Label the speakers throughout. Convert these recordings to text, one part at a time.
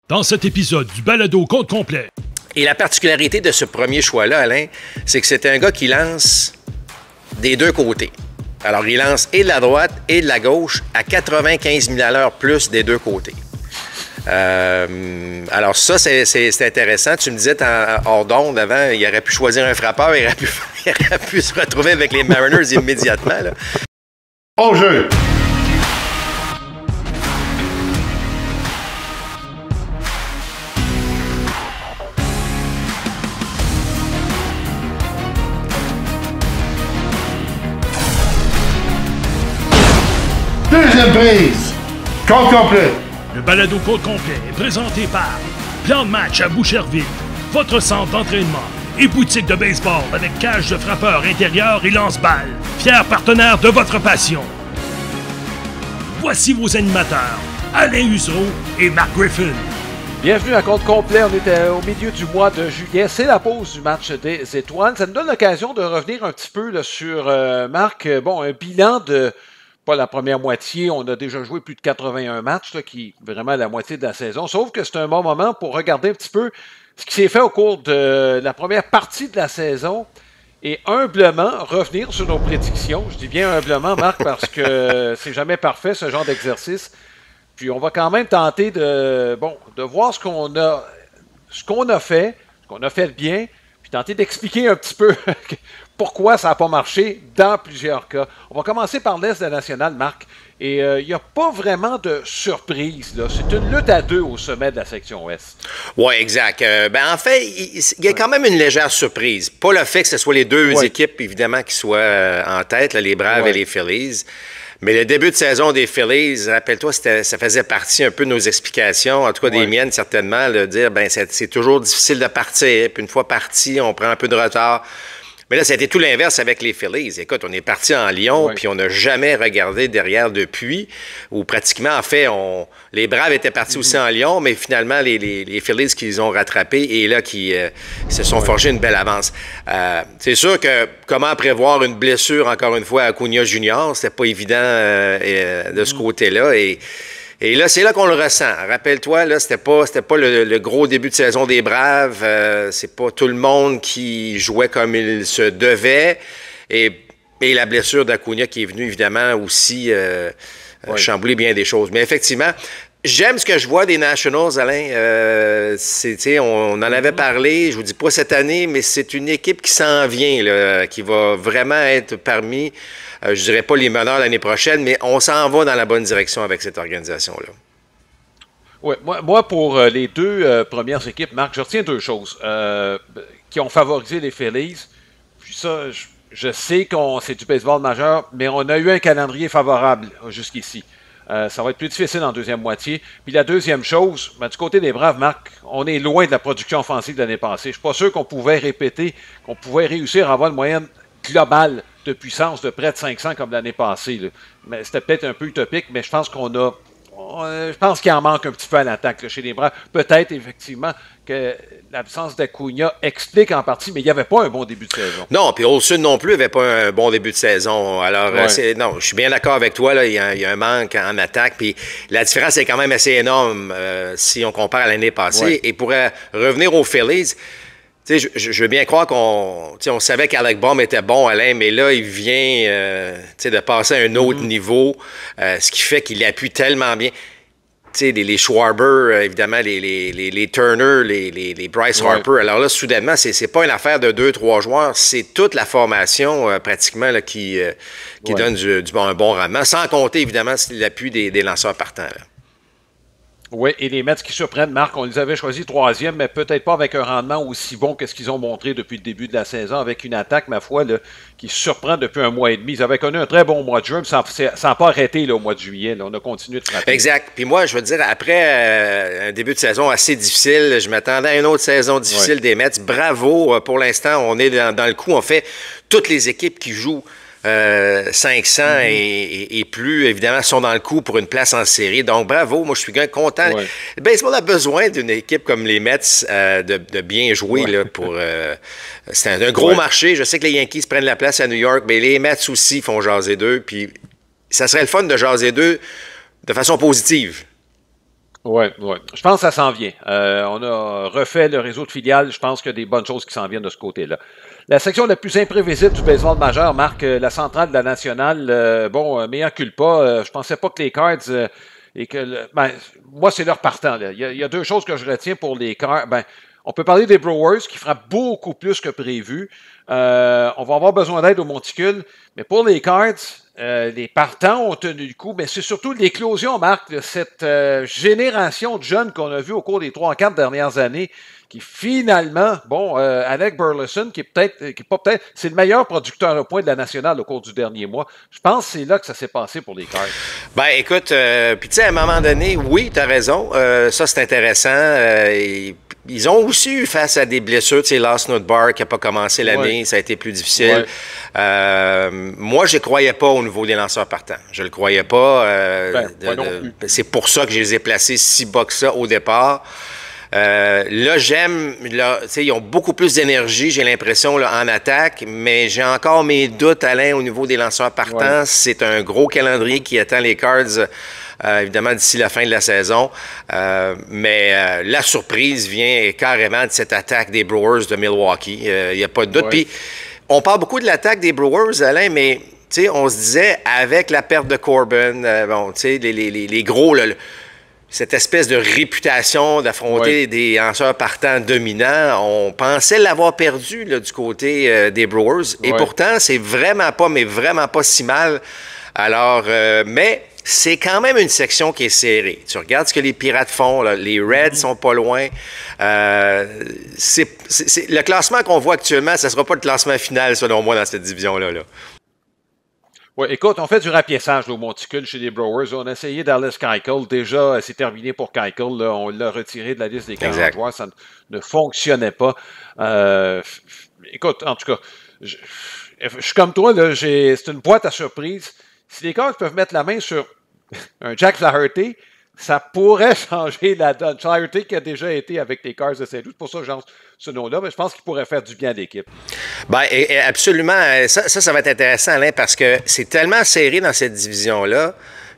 Speaker 1: Dans cet épisode du balado compte complet.
Speaker 2: Et la particularité de ce premier choix-là, Alain, c'est que c'est un gars qui lance des deux côtés. Alors, il lance et de la droite et de la gauche à 95 000 à l'heure plus des deux côtés. Alors ça, c'est intéressant. Tu me disais hors d'onde avant, il aurait pu choisir un frappeur, il aurait pu se retrouver avec les Mariners immédiatement. Là.
Speaker 3: Au jeu! Deuxième prise! Compte complet!
Speaker 1: Le balado compte complet est présenté par Plan de match à Boucherville, votre centre d'entraînement et boutique de baseball avec cage de frappeur intérieur et lance-balles, fier partenaire de votre passion. Voici vos animateurs, Alain Usereau et Mark Griffin.
Speaker 4: Bienvenue à compte complet, on est au milieu du mois de juillet, c'est la pause du match des étoiles. Ça nous donne l'occasion de revenir un petit peu là, sur Marc, un bilan de... Pas la première moitié, on a déjà joué plus de 81 matchs, là, qui est vraiment la moitié de la saison. Sauf que c'est un bon moment pour regarder un petit peu ce qui s'est fait au cours de la première partie de la saison et humblement revenir sur nos prédictions. Je dis bien humblement, Marc, parce que c'est jamais parfait ce genre d'exercice. Puis on va quand même tenter de voir ce qu'on a fait de bien, puis tenter d'expliquer un petit peu pourquoi ça n'a pas marché dans plusieurs cas. On va commencer par l'Est de la Nationale, Marc. Et il n'y a pas vraiment de surprise, là. C'est une lutte à deux au sommet de la section Ouest.
Speaker 2: Oui, exact. En fait, il y a quand même une légère surprise. Pas le fait que ce soit les deux équipes, évidemment, qui soient en tête, là, les Braves et les Phillies. Mais le début de saison des Phillies, rappelle-toi, ça faisait partie un peu de nos explications, en tout cas des miennes certainement, de dire, c'est toujours difficile de partir. Puis une fois parti, on prend un peu de retard. Mais là, ça a été tout l'inverse avec les Phillies. Écoute, on est parti en Lyon, puis on n'a jamais regardé derrière depuis, ou pratiquement, en fait, les Braves étaient partis aussi en Lyon, mais finalement, les Phillies qui les ont rattrapés et là, qui se sont forgés une belle avance. C'est sûr que comment prévoir une blessure, encore une fois, à Acuna Junior, c'était pas évident de ce côté-là, et là, c'est là qu'on le ressent. Rappelle-toi, là, c'était pas le gros début de saison des Braves. C'est pas tout le monde qui jouait comme il se devait. Et la blessure d'Acuna qui est venue, évidemment, aussi chambouler bien des choses. Mais effectivement, j'aime ce que je vois des Nationals, Alain. On en avait parlé, je vous dis pas cette année, mais c'est une équipe qui s'en vient, là, qui va vraiment être parmi... je dirais pas les meneurs l'année prochaine, mais on s'en va dans la bonne direction avec cette organisation-là.
Speaker 4: Oui, moi pour les deux premières équipes, Marc, je retiens deux choses qui ont favorisé les Phillies. Puis ça, je sais qu'on c'est du baseball majeur, mais on a eu un calendrier favorable jusqu'ici. Ça va être plus difficile en deuxième moitié. Puis la deuxième chose, du côté des Braves, Marc, on est loin de la production offensive de l'année passée. Je ne suis pas sûr qu'on pouvait réussir à avoir une moyenne globale de puissance de près de 500 comme l'année passée. Là. Mais c'était peut-être un peu utopique, mais je pense je pense qu'il en manque un petit peu à l'attaque là, chez les Braves. Peut-être, effectivement, que l'absence d'Acuna explique en partie, mais il n'y avait pas un bon début de saison.
Speaker 2: Non, puis Olsen non plus n'avait pas un bon début de saison. Alors, non, je suis bien d'accord avec toi. Là, il y a un manque en attaque. Puis la différence est quand même assez énorme si on compare à l'année passée. Ouais. Et pour revenir aux Phillies, je veux bien croire on savait qu'Alec Bohm était bon, Alain, mais là, il vient de passer à un autre niveau, ce qui fait qu'il appuie tellement bien. Les Schwarber, évidemment, les Turner, les Bryce Harper. Alors là, soudainement, c'est pas une affaire de 2-3 joueurs, c'est toute la formation pratiquement là, qui donne un bon rendement, sans compter, évidemment, l'appui des lanceurs partants. Là.
Speaker 4: Oui, et les Mets qui surprennent, Marc, on les avait choisis troisième, mais peut-être pas avec un rendement aussi bon que ce qu'ils ont montré depuis le début de la saison, avec une attaque, ma foi, là, qui surprend depuis un mois et demi. Ils avaient connu un très bon mois de juin, mais ça n'a pas arrêté là, au mois de juillet. Là. On a continué de frapper.
Speaker 2: Exact. Puis moi, je veux dire, après un début de saison assez difficile, je m'attendais à une autre saison difficile des Mets. Bravo. Pour l'instant, on est dans le coup. On fait toutes les équipes qui jouent 500 et plus, évidemment, sont dans le coup pour une place en série. Donc, bravo. Moi, je suis content. Ouais. Le baseball a besoin d'une équipe comme les Mets de bien jouer. Là, c'est un gros marché. Je sais que les Yankees prennent la place à New York, mais les Mets aussi font jaser d'eux. Puis, ça serait le fun de jaser d'eux de façon positive.
Speaker 4: Oui, oui. Je pense que ça s'en vient. On a refait le réseau de filiales. Je pense qu'il y a des bonnes choses qui s'en viennent de ce côté-là. La section la plus imprévisible du baseball majeur marque la centrale de la nationale. Mea culpa. Je pensais pas que les Cards moi, c'est leur partant. Là. Il y a deux choses que je retiens pour les Cards. On peut parler des Brewers qui frappent beaucoup plus que prévu. On va avoir besoin d'aide au monticule. Mais pour les Cards, les partants ont tenu le coup. Mais c'est surtout l'éclosion, Marc, de cette génération de jeunes qu'on a vu au cours des 3-4 dernières années qui finalement, Alec Burleson, c'est le meilleur producteur de points de la nationale au cours du dernier mois. Je pense que c'est là que ça s'est passé pour les Cards.
Speaker 2: Écoute, puis tu sais, à un moment donné, oui, tu as raison. Ça, c'est intéressant. Ils ont aussi eu face à des blessures. Tu sais, Lars Nootbaar qui n'a pas commencé l'année, ça a été plus difficile. Moi, je ne croyais pas au niveau des lanceurs partants. Je ne le croyais pas. C'est pour ça que je les ai placés si bas que ça au départ. Là, ils ont beaucoup plus d'énergie, j'ai l'impression, là, en attaque, mais j'ai encore mes doutes, Alain, au niveau des lanceurs partants. C'est un gros calendrier qui attend les Cards, évidemment, d'ici la fin de la saison. Mais la surprise vient carrément de cette attaque des Brewers de Milwaukee. Il n'y a pas de doute. Puis, on parle beaucoup de l'attaque des Brewers, Alain, mais on se disait, avec la perte de Corbin, les gros... cette espèce de réputation d'affronter des lanceurs partants dominants, on pensait l'avoir perdu là, du côté des Brewers. Et pourtant, c'est vraiment pas si mal. Alors, mais c'est quand même une section qui est serrée. Tu regardes ce que les Pirates font, là, les Reds sont pas loin. Le classement qu'on voit actuellement, ça sera pas le classement final, selon moi, dans cette division-là. Là.
Speaker 4: Oui, écoute, on fait du rapiessage au monticule chez les Brewers. On a essayé Dallas Keuchel. Déjà, c'est terminé pour Keuchel. Là, on l'a retiré de la liste des 40 joueurs. Ça ne fonctionnait pas. Écoute, en tout cas, je suis comme toi. C'est une boîte à surprise. Si les Cards peuvent mettre la main sur un Jack Flaherty, ça pourrait changer la donne. Flaherty qui a déjà été avec les Cards de Saint-Louis. C'est pour ça que j'en ce nom-là, mais je pense qu'il pourrait faire du bien à l'équipe.
Speaker 2: Absolument. Ça va être intéressant, Alain, parce que c'est tellement serré dans cette division-là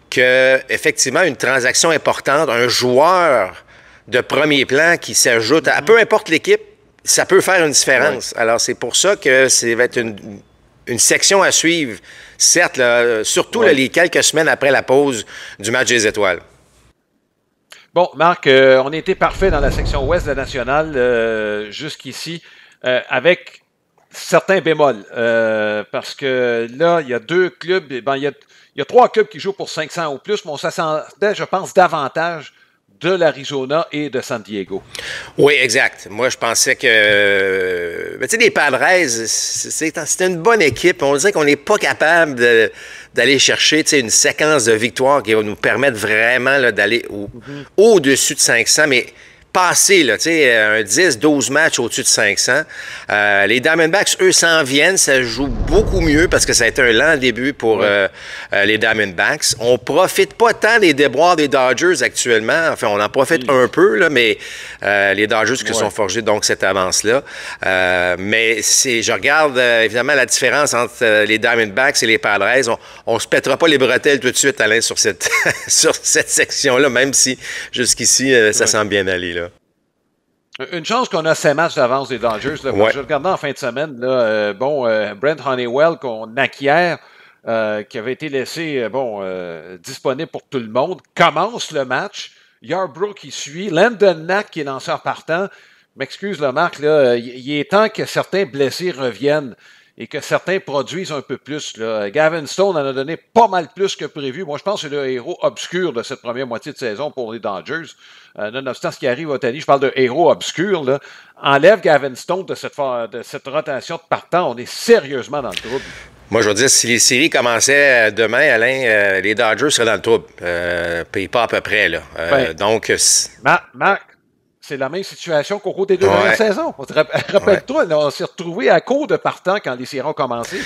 Speaker 2: que, effectivement, une transaction importante, un joueur de premier plan qui s'ajoute à peu importe l'équipe, ça peut faire une différence. Alors, c'est pour ça que ça va être une section à suivre, certes, là, surtout là, les quelques semaines après la pause du match des étoiles.
Speaker 4: Bon, Marc, on a été parfait dans la section ouest de la nationale jusqu'ici, avec certains bémols. Parce que là, il y a deux clubs, il y a trois clubs qui jouent pour 500 ou plus, mais on s'attendait, je pense, davantage de l'Arizona et de San Diego.
Speaker 2: Oui, exact. Moi, je pensais que... tu sais, les Padres, c'était une bonne équipe. On dirait qu'on n'est pas capable d'aller chercher une séquence de victoires qui va nous permettre vraiment là, d'aller au-dessus de 500, mais passer là, un 10-12 matchs au-dessus de 500. Les Diamondbacks, eux, s'en viennent. Ça joue beaucoup mieux parce que ça a été un lent début pour les Diamondbacks. On profite pas tant des déboires des Dodgers actuellement. Enfin, on en profite un peu, là, mais les Dodgers qui sont forgés donc cette avance-là. Mais je regarde évidemment la différence entre les Diamondbacks et les Padres. On se pètera pas les bretelles tout de suite, Alain, sur cette section-là, même si jusqu'ici, ça semble bien aller. Là.
Speaker 4: Une chance qu'on a 5 matchs d'avance des Dodgers. Là, je regardais en fin de semaine, là, Brent Honeywell qu'on acquiert, qui avait été laissé disponible pour tout le monde, commence le match. Yarbrough qui suit. Landon Knack qui est lanceur partant. M'excuse, le Marc, là, il est temps que certains blessés reviennent et que certains produisent un peu plus. Là. Gavin Stone en a donné pas mal plus que prévu. Moi, je pense que c'est le héros obscur de cette première moitié de saison pour les Dodgers. Nonobstant ce qui arrive à Ohtani, je parle de héros obscur. Là. Enlève Gavin Stone de cette rotation de partant, on est sérieusement dans le trouble.
Speaker 2: Moi, je veux dire, si les séries commençaient demain, Alain, les Dodgers seraient dans le trouble. Puis pas à peu près, là. Donc...
Speaker 4: Marc, c'est la même situation qu'au cours des deux dernières saisons. Rappelle-toi, on s'est retrouvés à court de partant quand les séries ont commencé.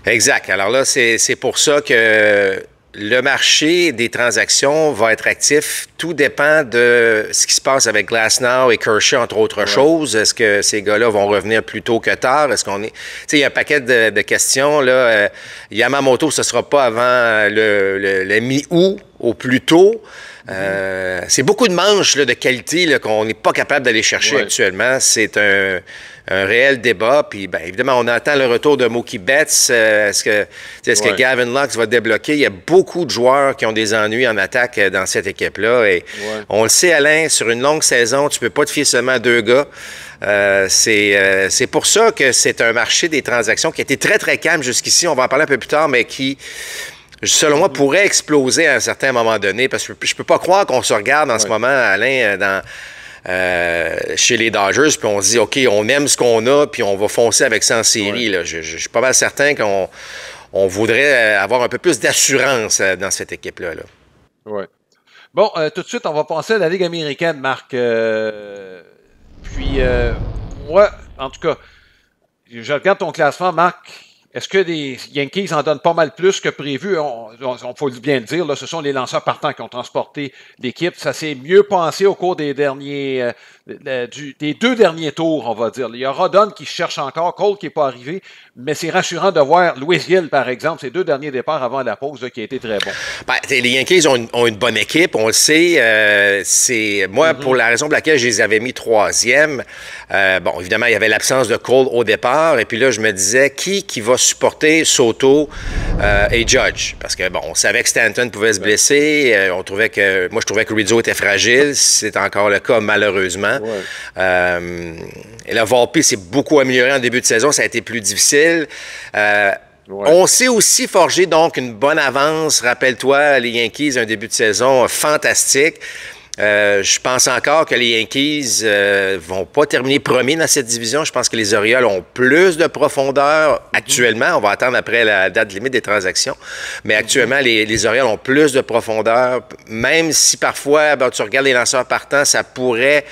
Speaker 2: Exact. Alors là, c'est pour ça que le marché des transactions va être actif. Tout dépend de ce qui se passe avec Glasnow et Kershaw, entre autres choses. Est-ce que ces gars-là vont revenir plus tôt que tard? Est-ce qu'on est... Tu sais, il y a un paquet de questions. Là. Yamamoto, ce ne sera pas avant le mi-août au plus tôt. C'est beaucoup de manches là, de qualité là, qu'on n'est pas capable d'aller chercher actuellement. C'est un réel débat. Puis, bien, évidemment, on attend le retour de Mookie Betts. Est-ce que Gavin Lux va débloquer? Il y a beaucoup de joueurs qui ont des ennuis en attaque dans cette équipe-là. Et on le sait, Alain, sur une longue saison, tu ne peux pas te fier seulement à 2 gars. C'est pour ça que c'est un marché des transactions qui a été très, très calme jusqu'ici. On va en parler un peu plus tard, mais qui, selon moi, pourrait exploser à un certain moment donné. Parce que je peux pas croire qu'on se regarde en ce moment, Alain, chez les Dodgers, puis on se dit, OK, on aime ce qu'on a, puis on va foncer avec ça en série. Là. Je suis pas mal certain qu'on voudrait avoir un peu plus d'assurance dans cette équipe-là.
Speaker 4: Oui. Bon, tout de suite, on va passer à la Ligue américaine, Marc. Moi, en tout cas, je regarde ton classement, Marc. Est-ce que les Yankees en donnent pas mal plus que prévu? On faut bien le dire, là, ce sont les lanceurs partants qui ont transporté l'équipe. Ça s'est mieux passé au cours des derniers, des 2 derniers tours, on va dire. Il y a Rodon qui cherche encore, Cole qui n'est pas arrivé, mais c'est rassurant de voir Louis Hill, par exemple, ces 2 derniers départs avant la pause, là, qui a été très bon.
Speaker 2: Ben, les Yankees ont une bonne équipe, on le sait. C'est moi, pour la raison pour laquelle je les avais mis 3e, bon, évidemment, il y avait l'absence de Cole au départ, et puis là, je me disais, qui va supporter Soto et Judge? Parce que, bon, on savait que Stanton pouvait se blesser, moi, je trouvais que Rizzo était fragile, c'est encore le cas, malheureusement. Et là, Volpe s'est beaucoup amélioré en début de saison, ça a été plus difficile. On s'est aussi forgé donc une bonne avance. Rappelle-toi, les Yankees, un début de saison fantastique. Je pense encore que les Yankees vont pas terminer premier dans cette division. Je pense que les Orioles ont plus de profondeur actuellement. On va attendre après la date limite des transactions. Mais actuellement, les Orioles ont plus de profondeur. Même si parfois, tu regardes les lanceurs partants, ça pourrait...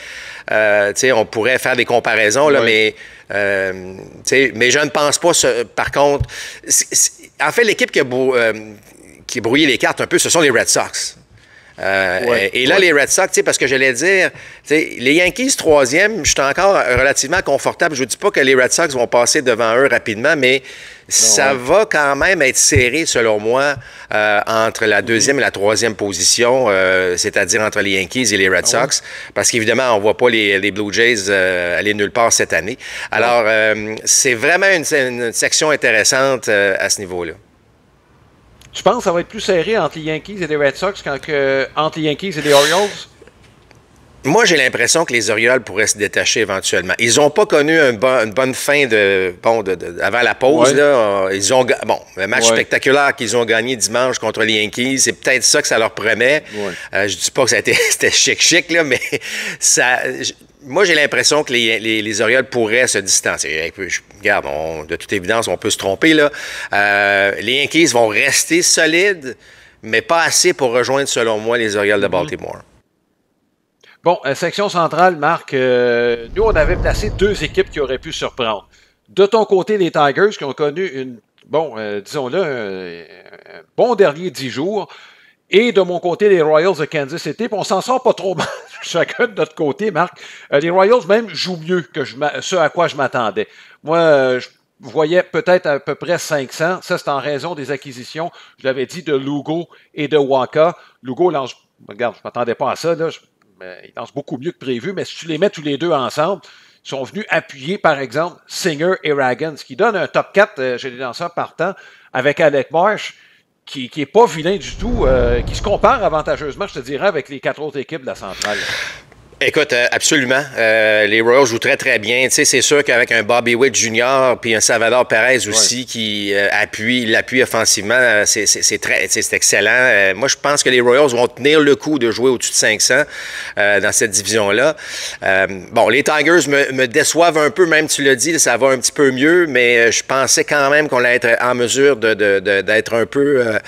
Speaker 2: on pourrait faire des comparaisons, là, mais je ne pense pas, par contre... en fait, l'équipe qui a brouillé les cartes un peu, ce sont les Red Sox. Et là, les Red Sox, parce que j'allais dire, les Yankees 3e, je suis encore relativement confortable. Je ne dis pas que les Red Sox vont passer devant eux rapidement, mais ça va quand même être serré, selon moi, entre la 2e et la 3e position, c'est-à-dire entre les Yankees et les Red Sox, parce qu'évidemment, on ne voit pas les Blue Jays aller nulle part cette année. Alors, c'est vraiment une section intéressante à ce niveau-là.
Speaker 4: Tu penses que ça va être plus serré entre les Yankees et les Red Sox qu'entre les Yankees et les Orioles?
Speaker 2: Moi, j'ai l'impression que les Orioles pourraient se détacher éventuellement. Ils n'ont pas connu une bonne fin avant la pause. Là, ils ont le match spectaculaire qu'ils ont gagné dimanche contre les Yankees, c'est peut-être ça que ça leur prenait. Je dis pas que c'était chic, là, mais moi, j'ai l'impression que les Orioles pourraient se distancer. Regarde, de toute évidence, on peut se tromper, là. Les Yankees vont rester solides, mais pas assez pour rejoindre, selon moi, les Orioles de Baltimore.
Speaker 4: Bon, section centrale, Marc, nous, on avait placé 2 équipes qui auraient pu surprendre. De ton côté, les Tigers, qui ont connu disons-le, un bon dernier 10 jours. Et de mon côté, les Royals de Kansas City. Puis on s'en sort pas trop mal, chacun de notre côté, Marc. Les Royals, même, jouent mieux que ce à quoi je m'attendais. Moi, je voyais peut-être à peu près 500. Ça, c'est en raison des acquisitions, je l'avais dit, de Lugo et de Waka. Lugo lance... Regarde, je ne m'attendais pas à ça, là. Il lance beaucoup mieux que prévu, mais si tu les mets tous les deux ensemble, ils sont venus appuyer, par exemple, Singer et Ragan, ce qui donne un top 4 chez les lanceurs partants avec Alec Marsh, qui n'est pas vilain du tout, qui se compare avantageusement, je te dirais, avec les 4 autres équipes de la centrale.
Speaker 2: Écoute, absolument. Les Royals jouent très, très bien. Tu sais, c'est sûr qu'avec un Bobby Witt Jr. puis un Salvador Perez aussi qui l'appuie offensivement, c'est excellent. Moi, je pense que les Royals vont tenir le coup de jouer au-dessus de 500 dans cette division-là. Les Tigers me déçoivent un peu, même tu l'as dit, ça va un petit peu mieux, mais je pensais quand même qu'on allait être en mesure d'être un peu...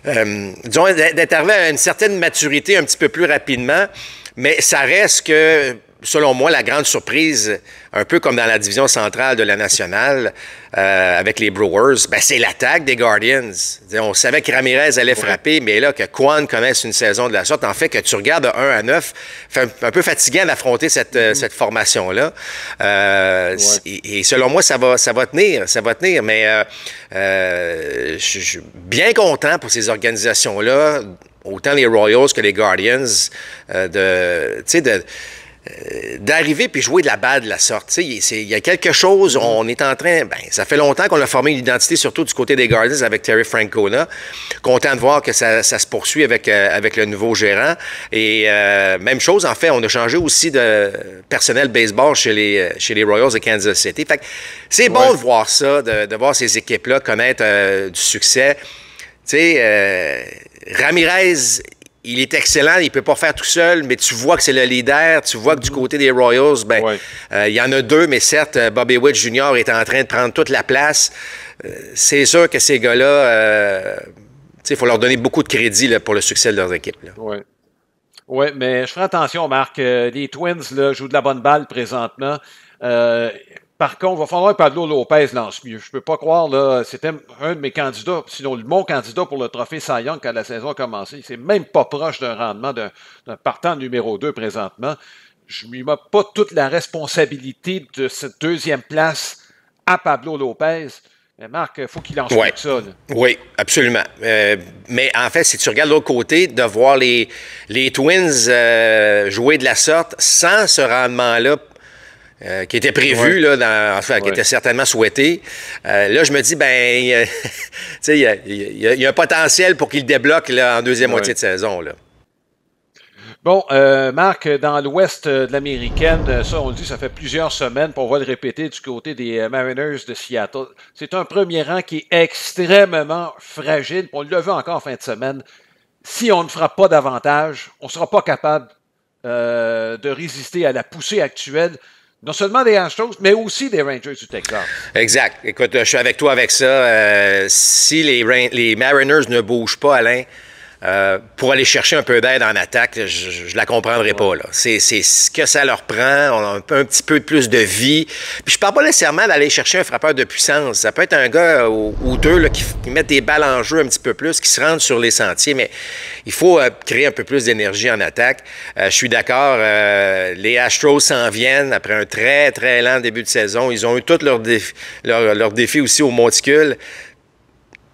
Speaker 2: disons, d'être arrivé à une certaine maturité un petit peu plus rapidement. Mais ça reste que, selon moi, la grande surprise, un peu comme dans la division centrale de la nationale, avec les Brewers, c'est l'attaque des Guardians. On savait que Ramirez allait frapper, mais là, que Kwan connaisse une saison de la sorte, en fait, que tu regardes de 1-9, fait un peu fatigant d'affronter cette formation-là. Et selon moi, ça va tenir, mais je suis bien content pour ces organisations-là. autant les Royals que les Guardians, d'arriver puis jouer de la balle de la sorte. Il y a quelque chose, on est en train... ça fait longtemps qu'on a formé une identité, surtout du côté des Guardians, avec Terry Francona. Content de voir que ça se poursuit avec le nouveau gérant. Et même chose, en fait, on a changé aussi de personnel baseball chez les Royals de Kansas City. Fait que c'est bon de voir ça, de voir ces équipes-là connaître du succès. Ramirez... Il est excellent, il ne peut pas faire tout seul, mais tu vois que c'est le leader. Tu vois que du côté des Royals, il y en a deux, mais certes, Bobby Witt Jr. est en train de prendre toute la place. C'est sûr que ces gars-là, il faut leur donner beaucoup de crédit là, pour le succès de leurs équipes.
Speaker 4: Oui, mais je ferai attention, Marc. Les Twins là, jouent de la bonne balle présentement. Par contre, il va falloir que Pablo Lopez lance mieux. Je ne peux pas croire, là, c'était un de mes candidats, sinon mon candidat pour le trophée Cy Young quand la saison a commencé. C'est même pas proche d'un rendement d'un partant numéro 2 présentement. Je ne lui mets pas toute la responsabilité de cette deuxième place à Pablo Lopez. Mais Marc, il faut qu'il lance mieux que ça. Là.
Speaker 2: Oui, absolument. Mais en fait, si tu regardes de l'autre côté, de voir les Twins jouer de la sorte sans ce rendement-là, qui était prévu, là, qui était certainement souhaité. Là, je me dis, il y a un potentiel pour qu'il débloque là, en deuxième moitié de saison. Là.
Speaker 4: Bon, Marc, dans l'ouest de l'américaine, ça, on le dit, ça fait plusieurs semaines, puis on va le répéter du côté des Mariners de Seattle. C'est un premier rang qui est extrêmement fragile, puis on l'a vu encore en fin de semaine. Si on ne frappe pas davantage, on ne sera pas capable de résister à la poussée actuelle. Non seulement des Astros, mais aussi des Rangers du Texas.
Speaker 2: Exact. Écoute, je suis avec toi avec ça. Si les Mariners ne bougent pas, Alain, pour aller chercher un peu d'aide en attaque, je la comprendrai pas. Là. C'est ce que ça leur prend. On a un petit peu plus de vie. Puis je parle pas nécessairement d'aller chercher un frappeur de puissance. Ça peut être un gars ou deux là, qui mettent des balles en jeu un petit peu plus, qui se rendent sur les sentiers, mais il faut créer un peu plus d'énergie en attaque. Je suis d'accord. Les Astros s'en viennent après un très, très lent début de saison. Ils ont eu tous leurs défis aussi au monticule.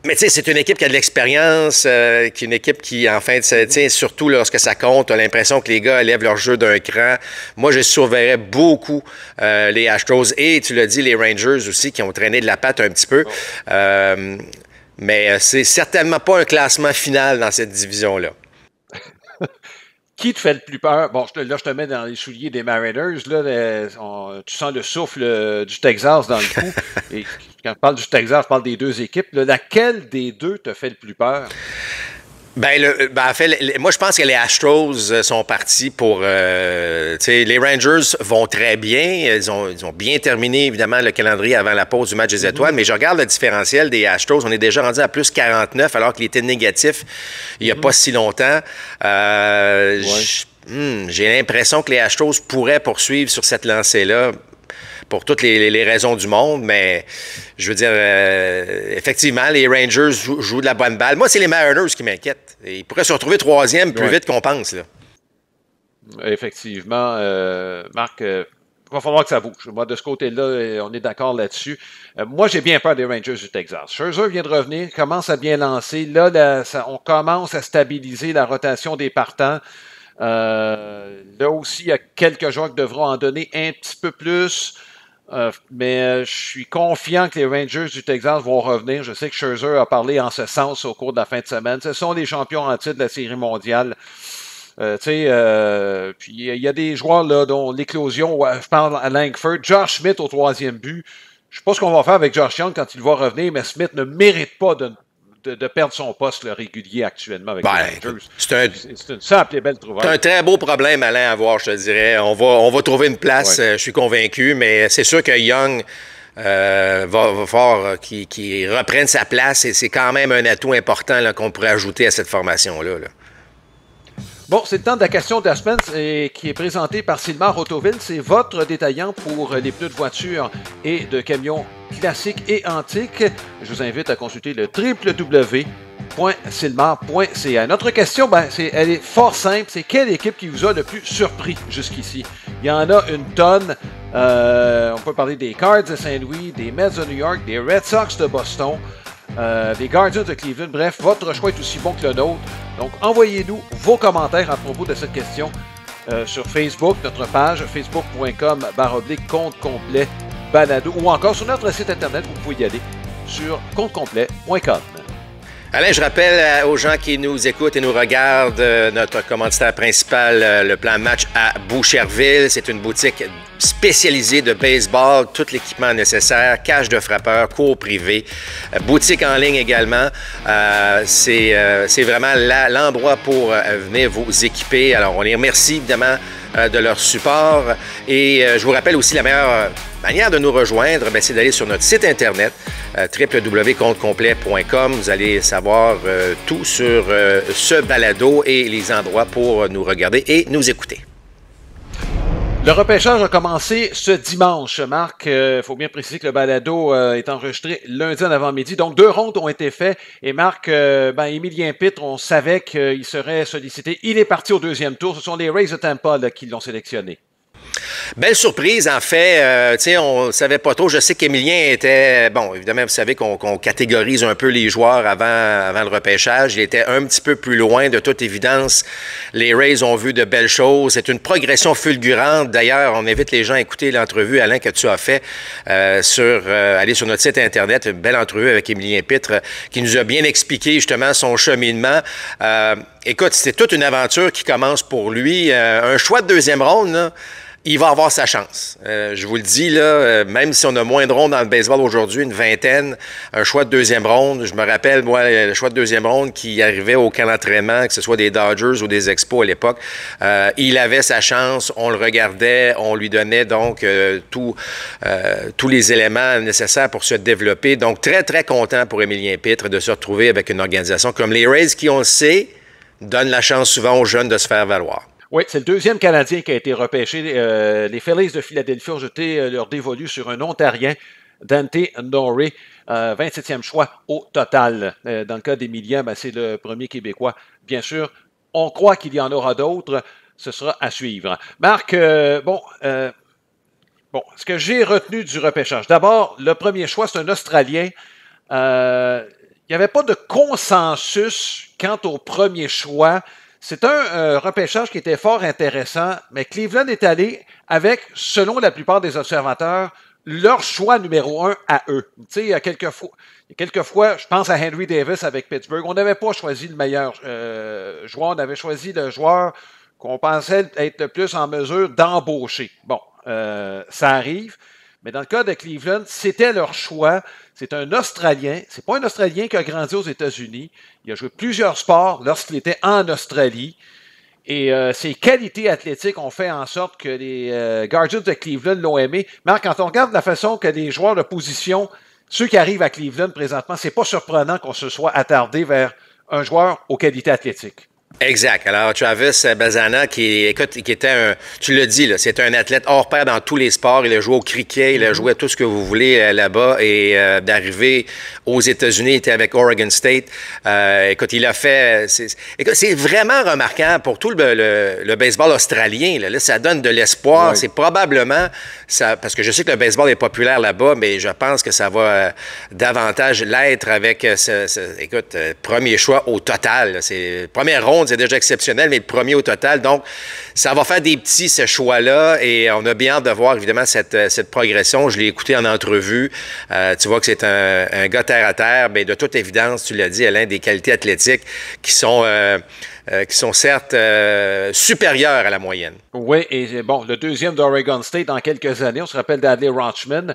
Speaker 2: Mais tu sais, c'est une équipe qui a de l'expérience, qui est une équipe qui, en fin de surtout lorsque ça compte, a l'impression que les gars élèvent leur jeu d'un cran. Moi, je surveillerais beaucoup les Astros et, tu l'as dit, les Rangers aussi, qui ont traîné de la patte un petit peu. Mais c'est certainement pas un classement final dans cette division-là.
Speaker 4: Qui te fait le plus peur? Bon, là, je te mets dans les souliers des Mariners. Là, tu sens le souffle du Texas dans le cou. Et quand je parle du Texas, je parle des deux équipes. Là, laquelle des deux te fait le plus peur?
Speaker 2: En fait, moi, je pense que les Astros sont partis pour... les Rangers vont très bien. Ils ont bien terminé, évidemment, le calendrier avant la pause du match des étoiles. Mais je regarde le différentiel des Astros. On est déjà rendu à plus 49, alors qu'il était négatif il n'y a pas si longtemps. J'ai l'impression que les Astros pourraient poursuivre sur cette lancée-là pour toutes les raisons du monde, mais je veux dire, effectivement, les Rangers jouent de la bonne balle. Moi, c'est les Mariners qui m'inquiètent. Ils pourraient se retrouver troisième plus vite qu'on pense. Là.
Speaker 4: Effectivement, Marc, il va falloir que ça bouge. Moi, de ce côté-là, on est d'accord là-dessus. Moi, j'ai bien peur des Rangers du Texas. Scherzer vient de revenir, commence à bien lancer. Là, on commence à stabiliser la rotation des partants. Là aussi, il y a quelques joueurs qui devront en donner un petit peu plus. Mais je suis confiant que les Rangers du Texas vont revenir. Je sais que Scherzer a parlé en ce sens au cours de la fin de semaine. Ce sont les champions en titre de la Série mondiale. Puis il y a des joueurs là, dont l'éclosion, je parle à Langford, Josh Smith au troisième but. Je ne sais pas ce qu'on va faire avec Josh Young quand il va revenir, mais Smith ne mérite pas de perdre son poste là, régulier actuellement avec les Rangers. C'est une simple et belle trouvaille. C'est
Speaker 2: un très beau problème, Alain, à voir, je te dirais. On va trouver une place, je suis convaincu, mais c'est sûr que Young va falloir qu'il reprenne sa place et c'est quand même un atout important là, qu'on pourrait ajouter à cette formation-là. Là.
Speaker 4: Bon, c'est le temps de la question de la semaine qui est présentée par Sylmar Autoville. C'est votre détaillant pour les pneus de voiture et de camions classiques et antiques. Je vous invite à consulter le www.sylmar.ca. Notre question, elle est fort simple. C'est quelle équipe qui vous a le plus surpris jusqu'ici? Il y en a une tonne. On peut parler des Cards de Saint-Louis, des Mets de New York, des Red Sox de Boston. des Guardians de Cleveland. Bref, votre choix est aussi bon que le nôtre. Donc, envoyez-nous vos commentaires à propos de cette question sur Facebook, notre page facebook.com/compte complet balado, ou encore sur notre site internet, vous pouvez y aller sur comptecomplet.com.
Speaker 2: Alain, je rappelle aux gens qui nous écoutent et nous regardent notre commanditaire principal, le Plan de Match à Boucherville. C'est une boutique spécialisée de baseball, tout l'équipement nécessaire, cage de frappeurs, cours privés, boutique en ligne également. C'est vraiment l'endroit pour venir vous équiper. Alors, on les remercie évidemment de leur support. Et je vous rappelle aussi la meilleure manière de nous rejoindre, c'est d'aller sur notre site internet www.comptecomplet.com. Vous allez savoir tout sur ce balado et les endroits pour nous regarder et nous écouter.
Speaker 4: Le repêchage a commencé ce dimanche, Marc. Il faut bien préciser que le balado est enregistré lundi en avant-midi. Donc, 2 rondes ont été faites. Et Marc, Émilien Pitre, on savait qu'il serait sollicité. Il est parti au 2e tour. Ce sont les Rays de Tampa qui l'ont sélectionné.
Speaker 2: Belle surprise, en fait. On ne savait pas trop. Je sais qu'Émilien était... Bon, évidemment, vous savez qu'on catégorise un peu les joueurs avant le repêchage. Il était un petit peu plus loin, de toute évidence. Les Rays ont vu de belles choses. C'est une progression fulgurante. D'ailleurs, on invite les gens à écouter l'entrevue, Alain, que tu as fait aller sur notre site Internet. Une belle entrevue avec Émilien Pitre qui nous a bien expliqué justement son cheminement. Écoute, c'est toute une aventure qui commence pour lui. Un choix de 2e ronde, là, il va avoir sa chance. Je vous le dis, là, même si on a moins de rondes dans le baseball aujourd'hui, une vingtaine, un choix de 2e ronde. Je me rappelle, moi, le choix de 2e ronde qui arrivait au camp d'entraînement, que ce soit des Dodgers ou des Expos à l'époque. Il avait sa chance, on le regardait, on lui donnait donc tous les éléments nécessaires pour se développer. Donc, très, très content pour Émilien Pitre de se retrouver avec une organisation comme les Rays qui, on le sait, donne la chance souvent aux jeunes de se faire valoir.
Speaker 4: Oui, c'est le 2e Canadien qui a été repêché. Les Phillies de Philadelphie ont jeté leur dévolu sur un Ontarien, Dante Norrie, 27e choix au total. Dans le cas d'Emilien, c'est le premier Québécois. Bien sûr, on croit qu'il y en aura d'autres. Ce sera à suivre. Marc, ce que j'ai retenu du repêchage. D'abord, le premier choix, c'est un Australien. Il n'y avait pas de consensus quant au premier choix. C'est un repêchage qui était fort intéressant, mais Cleveland est allé avec, selon la plupart des observateurs, leur choix numéro 1 à eux. Tu sais, il y a quelques fois, je pense à Henry Davis avec Pittsburgh, on n'avait pas choisi le meilleur joueur, on avait choisi le joueur qu'on pensait être le plus en mesure d'embaucher. Bon, ça arrive. Mais dans le cas de Cleveland, c'était leur choix. C'est un Australien. C'est pas un Australien qui a grandi aux États-Unis. Il a joué plusieurs sports lorsqu'il était en Australie. Et ses qualités athlétiques ont fait en sorte que les Guardians de Cleveland l'ont aimé. Marc, quand on regarde la façon que les joueurs de position, ceux qui arrivent à Cleveland présentement, c'est pas surprenant qu'on se soit attardé vers un joueur aux qualités athlétiques.
Speaker 2: Exact. Alors, Travis Bazana, qui était tu l'as dit, là, c'était un athlète hors pair dans tous les sports. Il a joué au cricket, il a joué à tout ce que vous voulez là-bas. Et d'arriver aux États-Unis, il était avec Oregon State. Il a fait... C'est vraiment remarquable pour tout le baseball australien. Là, ça donne de l'espoir. Oui. C'est probablement... parce que je sais que le baseball est populaire là-bas, mais je pense que ça va davantage l'être avec premier choix au total. C'est première ronde, c'est déjà exceptionnel, mais le premier au total. Donc, ça va faire des petits, ce choix-là, et on a bien hâte de voir, évidemment, cette progression. Je l'ai écouté en entrevue. Tu vois que c'est un gars terre à terre, mais de toute évidence, tu l'as dit, Alain, des qualités athlétiques qui sont certes supérieures à la moyenne.
Speaker 4: Oui, et bon, le deuxième d'Oregon State dans quelques années, on se rappelle d'Adley Rutschman,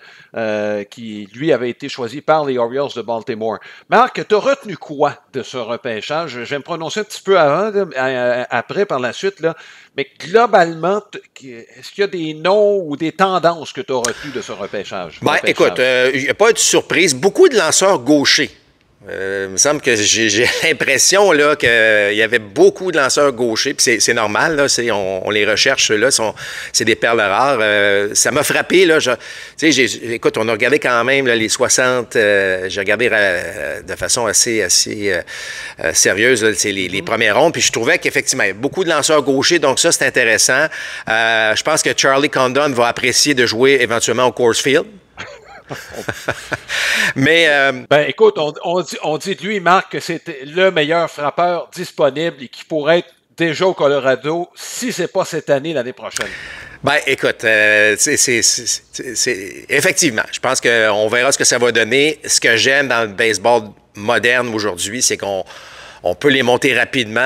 Speaker 4: qui, lui, avait été choisi par les Orioles de Baltimore. Marc, tu as retenu quoi de ce repêchage? Je vais me prononcer un petit peu après, par la suite, là. Mais globalement, est-ce qu'il y a des noms ou des tendances que tu as retenues de ce repêchage?
Speaker 2: Écoute, il n'y a pas eu de surprise. Beaucoup de lanceurs gauchers. Il me semble que j'ai l'impression là qu'il y avait beaucoup de lanceurs gauchers, puis c'est normal, là, on les recherche, ceux-là, c'est des perles rares. Ça m'a frappé, là, écoute, on a regardé quand même là, les 60, j'ai regardé de façon assez sérieuse là, les premières rondes, puis je trouvais qu'effectivement, il y a beaucoup de lanceurs gauchers, donc ça, c'est intéressant. Je pense que Charlie Condon va apprécier de jouer éventuellement au Coors Field. Mais...
Speaker 4: Ben, écoute, on dit de lui, Marc, que c'était le meilleur frappeur disponible et qui pourrait être déjà au Colorado, si c'est pas cette année, l'année prochaine.
Speaker 2: Ben, écoute, effectivement, je pense qu'on verra ce que ça va donner. Ce que j'aime dans le baseball moderne aujourd'hui, c'est qu'on peut les monter rapidement.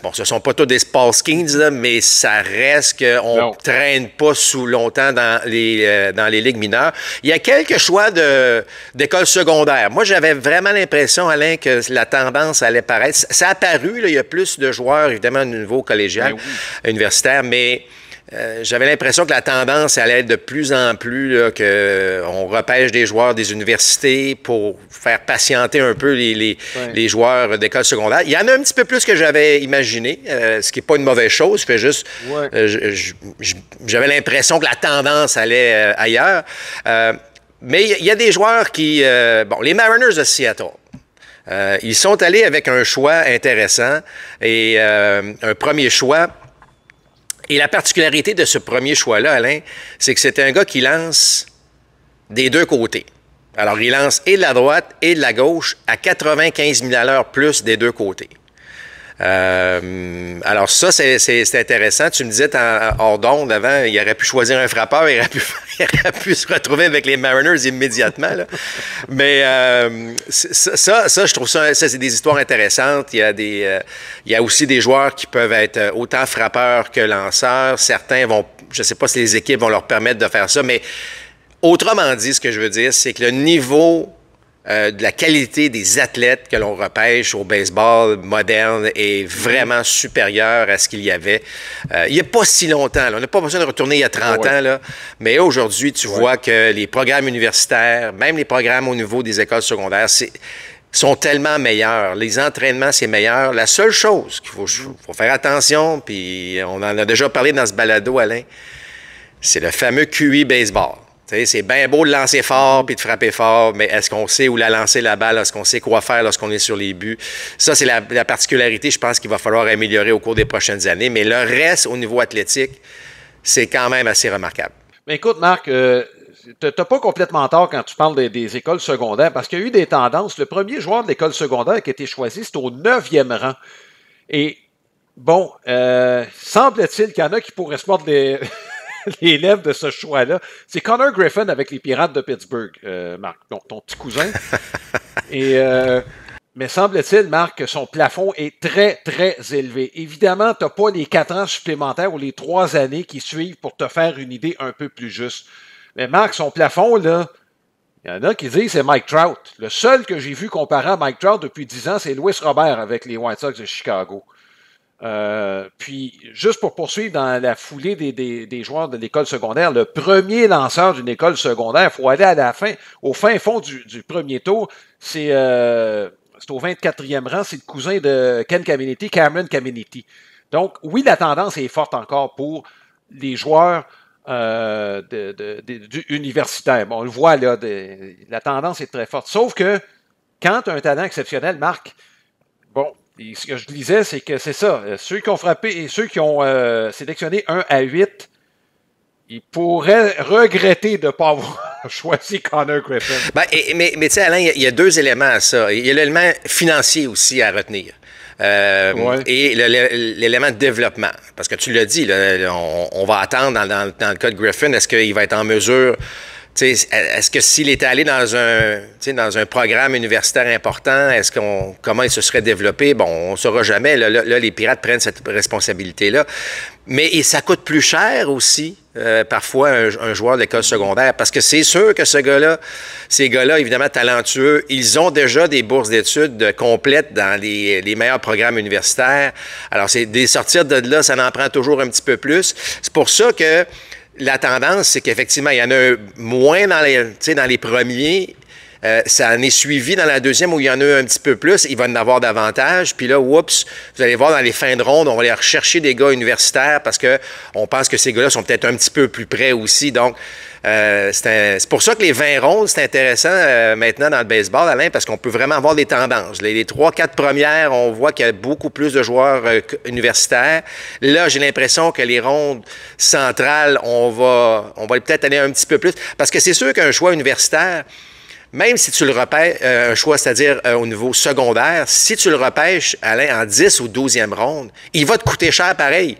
Speaker 2: Bon, ce ne sont pas tous des Spalskins, là, mais ça reste qu'on ne traîne pas sous longtemps dans les ligues mineures. Il y a quelques choix d'écoles secondaires. Moi, j'avais vraiment l'impression, Alain, que la tendance allait paraître. Ça a apparu, là, il y a plus de joueurs, évidemment, au niveau collégial, universitaire, mais... j'avais l'impression que la tendance allait être de plus en plus qu'on repêche des joueurs des universités pour faire patienter un peu les joueurs d'école secondaire. Il y en a un petit peu plus que j'avais imaginé, ce qui n'est pas une mauvaise chose. Je fais juste, j'avais l'impression que la tendance allait ailleurs. Mais il y a des joueurs qui... bon, les Mariners de Seattle. Ils sont allés avec un choix intéressant et un premier choix. Et la particularité de ce premier choix-là, Alain, c'est que c'est un gars qui lance des deux côtés. Alors, il lance et de la droite et de la gauche à 95 000 à l'heure plus des deux côtés. Alors ça, c'est intéressant. Tu me disais hors d'onde avant, il aurait pu choisir un frappeur, il aurait pu se retrouver avec les Mariners immédiatement. Là. Mais ça, je trouve ça c'est des histoires intéressantes. Il y a aussi des joueurs qui peuvent être autant frappeurs que lanceurs. Certains vont, je ne sais pas si les équipes vont leur permettre de faire ça, mais autrement dit, ce que je veux dire, c'est que le niveau de la qualité des athlètes que l'on repêche au baseball moderne est vraiment supérieure à ce qu'il y avait. Il n'y a pas si longtemps, là, on n'a pas besoin de retourner il y a 30 ans, là, mais aujourd'hui, tu vois que les programmes universitaires, même les programmes au niveau des écoles secondaires, sont tellement meilleurs. Les entraînements, c'est meilleur. La seule chose qu'il faut faire attention, puis on en a déjà parlé dans ce balado, Alain, c'est le fameux QI baseball. C'est bien beau de lancer fort puis de frapper fort, mais est-ce qu'on sait où la lancer la balle? Est-ce qu'on sait quoi faire lorsqu'on est sur les buts? Ça, c'est la particularité, je pense, qu'il va falloir améliorer au cours des prochaines années. Mais le reste, au niveau athlétique, c'est quand même assez remarquable.
Speaker 4: Mais écoute, Marc, tu n'as pas complètement tort quand tu parles des écoles secondaires, parce qu'il y a eu des tendances. Le premier joueur de l'école secondaire qui a été choisi, c'est au 9e rang. Et bon, semble-t-il qu'il y en a qui pourraient se mordre les lèvres de ce choix-là. C'est Connor Griffin avec les Pirates de Pittsburgh, Marc, ton petit cousin. Mais semble-t-il, Marc, que son plafond est très, très élevé. Évidemment, tu n'as pas les 4 ans supplémentaires ou les 3 années qui suivent pour te faire une idée un peu plus juste. Mais Marc, son plafond, là, il y en a qui disent que c'est Mike Trout. Le seul que j'ai vu comparer à Mike Trout depuis 10 ans, c'est Luis Robert avec les White Sox de Chicago. Puis, juste pour poursuivre dans la foulée des joueurs de l'école secondaire, le premier lanceur d'une école secondaire, il faut aller à la fin, au fin fond du premier tour, c'est au 24e rang, c'est le cousin de Ken Caminiti, Cameron Caminiti. Donc, oui, la tendance est forte encore pour les joueurs universitaires. Bon, on le voit là, la tendance est très forte. Sauf que, quand tu as un talent exceptionnel, Marc, bon, et ce que je disais, c'est que c'est ça. Ceux qui ont frappé et ceux qui ont sélectionné 1 à 8, ils pourraient regretter de ne pas avoir choisi Connor Griffin.
Speaker 2: Ben, mais tu sais, Alain, il y a 2 éléments à ça. Il y a l'élément financier aussi à retenir. Et l'élément de développement. Parce que tu l'as dit, là, on va attendre dans le cas de Griffin, est-ce qu'il va être en mesure... Est-ce que s'il était allé dans un programme universitaire important, comment il se serait développé? Bon, on ne saura jamais. Là, les Pirates prennent cette responsabilité-là. Mais ça coûte plus cher aussi, parfois, un joueur d'école secondaire. Parce que c'est sûr que ces gars-là, évidemment talentueux, ils ont déjà des bourses d'études complètes dans les meilleurs programmes universitaires. Alors, des sortir de là, ça en prend toujours un petit peu plus. C'est pour ça que la tendance, c'est qu'effectivement, il y en a moins dans les premiers, ça en est suivi dans la deuxième où il y en a eu un petit peu plus. Il va en avoir davantage. Puis là, oups, vous allez voir dans les fins de ronde, on va aller rechercher des gars universitaires parce qu'on pense que ces gars-là sont peut-être un petit peu plus près aussi. Donc, c'est pour ça que les 20 rondes, c'est intéressant maintenant dans le baseball, Alain, parce qu'on peut vraiment avoir des tendances. Les 3-4 premières, on voit qu'il y a beaucoup plus de joueurs universitaires. Là, j'ai l'impression que les rondes centrales, on va peut-être aller un petit peu plus. Parce que c'est sûr qu'un choix universitaire, même si tu le repêches, un choix, c'est-à-dire au niveau secondaire, si tu le repêches, Alain, en 10 ou 12e ronde, il va te coûter cher pareil.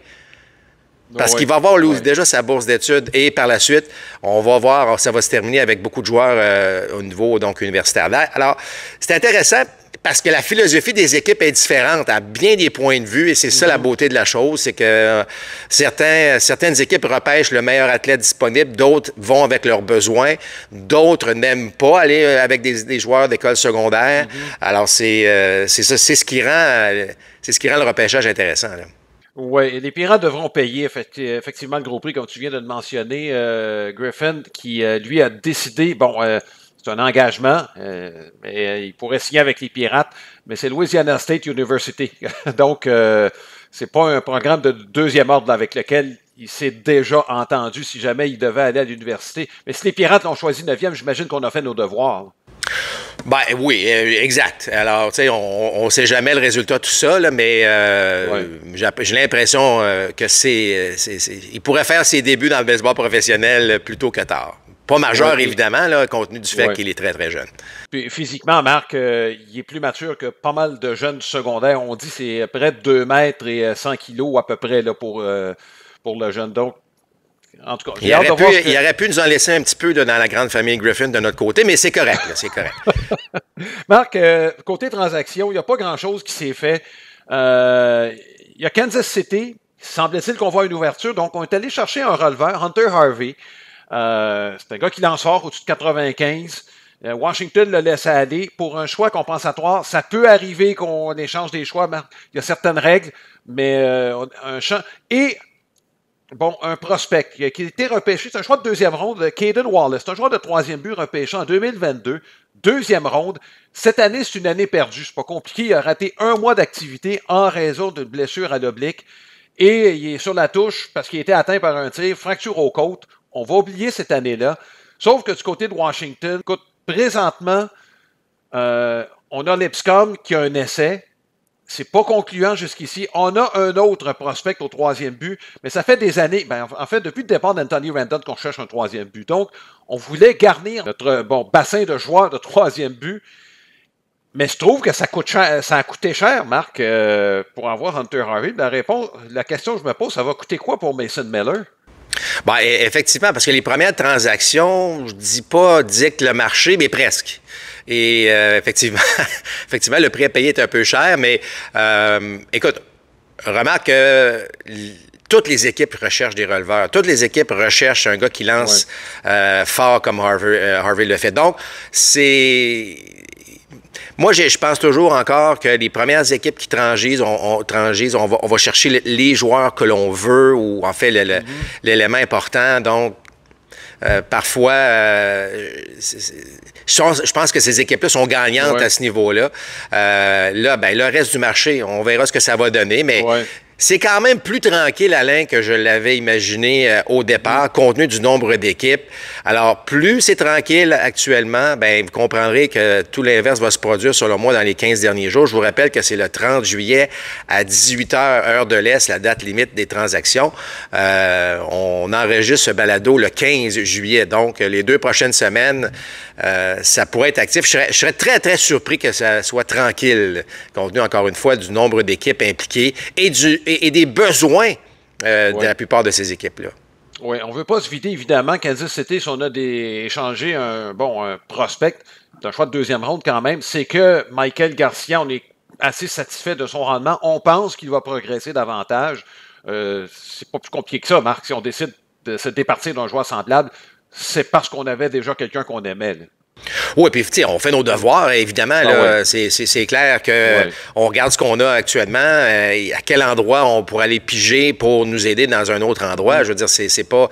Speaker 2: Parce qu'il va avoir déjà sa bourse d'études et par la suite, on va voir, ça va se terminer avec beaucoup de joueurs au niveau donc universitaire. Alors, c'est intéressant parce que la philosophie des équipes est différente à bien des points de vue et c'est ça la beauté de la chose, c'est que certaines équipes repêchent le meilleur athlète disponible, d'autres vont avec leurs besoins, d'autres n'aiment pas aller avec des joueurs d'école secondaire. Alors, c'est ce qui rend le repêchage intéressant, là.
Speaker 4: Oui, les Pirates devront payer effectivement le gros prix, comme tu viens de le mentionner. Griffin, qui lui a décidé, c'est un engagement, mais il pourrait signer avec les Pirates, mais c'est Louisiana State University. Donc, c'est pas un programme de deuxième ordre avec lequel il s'est déjà entendu si jamais il devait aller à l'université. Mais si les Pirates l'ont choisi 9e, j'imagine qu'on a fait nos devoirs.
Speaker 2: Ben oui, exact. Alors, tu sais, on ne sait jamais le résultat de tout ça, là, mais j'ai l'impression que il pourrait faire ses débuts dans le baseball professionnel plus tôt que tard. Pas majeur, évidemment, là, compte tenu du fait qu'il est très, très jeune.
Speaker 4: Puis, physiquement, Marc, il est plus mature que pas mal de jeunes secondaires. On dit que c'est près de 2 mètres et 100 kilos à peu près là, pour le jeune. Donc, en tout cas,
Speaker 2: il aurait pu nous en laisser un petit peu dans la grande famille Griffin de notre côté, mais c'est correct, là, c'est correct.
Speaker 4: Marc, côté transaction, il n'y a pas grand-chose qui s'est fait. Il y a Kansas City, semble-t-il qu'on voit une ouverture, donc on est allé chercher un releveur, Hunter Harvey. C'est un gars qui lance fort au-dessus de 95. Washington le laisse aller pour un choix compensatoire. Ça peut arriver qu'on échange des choix, Marc. Il y a certaines règles, mais un champ... Et... Bon, un prospect qui a été repêché, c'est un choix de deuxième ronde, Caden Wallace. C'est un joueur de troisième but repêché en 2022, deuxième ronde. Cette année, c'est une année perdue. C'est pas compliqué. Il a raté 1 mois d'activité en raison d'une blessure à l'oblique. Et il est sur la touche parce qu'il a été atteint par un tir, fracture aux côtes. On va oublier cette année-là. Sauf que du côté de Washington, écoute, présentement, on a Lipscomb qui a un essai. C'est pas concluant jusqu'ici. On a un autre prospect au troisième but, mais ça fait des années, en fait, depuis le départ d'Anthony Rendon qu'on cherche un troisième but. Donc, on voulait garnir notre bassin de joueurs de troisième but, mais je trouve que ça a coûté cher, Marc, pour avoir Hunter Harvey. La question que je me pose, ça va coûter quoi pour Mason Miller?
Speaker 2: Ben, effectivement, parce que les premières transactions, je dis pas dictent le marché, mais presque. Et effectivement, le prix à payer est un peu cher, mais écoute, remarque que toutes les équipes recherchent des releveurs. Toutes les équipes recherchent un gars qui lance fort comme Harvey le fait. Donc, moi, je pense toujours encore que les premières équipes qui transgisent, on va chercher les joueurs que l'on veut ou en fait l'élément important. Donc, parfois, je pense que ces équipes-là sont gagnantes à ce niveau-là. Là, le reste du marché, on verra ce que ça va donner, mais c'est quand même plus tranquille, Alain, que je l'avais imaginé au départ, compte tenu du nombre d'équipes. Alors, plus c'est tranquille actuellement, vous comprendrez que tout l'inverse va se produire, selon moi, dans les 15 derniers jours. Je vous rappelle que c'est le 30 juillet à 18h, heure de l'Est, la date limite des transactions. On enregistre ce balado le 15 juillet. Donc, les 2 prochaines semaines, ça pourrait être actif. Je serais très, très surpris que ça soit tranquille, compte tenu, encore une fois, du nombre d'équipes impliquées et des besoins de la plupart de ces équipes-là.
Speaker 4: Oui, on ne veut pas se vider, évidemment. Kansas City, si on a échangé un prospect, d'un choix de deuxième ronde quand même, c'est que Michael Garcia, on est assez satisfait de son rendement. On pense qu'il va progresser davantage. C'est pas plus compliqué que ça, Marc. Si on décide de se départir d'un joueur semblable, c'est parce qu'on avait déjà quelqu'un qu'on aimait, là.
Speaker 2: Oui, puis on fait nos devoirs, évidemment. Là, c'est clair qu'on regarde ce qu'on a actuellement, à quel endroit on pourrait aller piger pour nous aider dans un autre endroit. Je veux dire, c'est pas...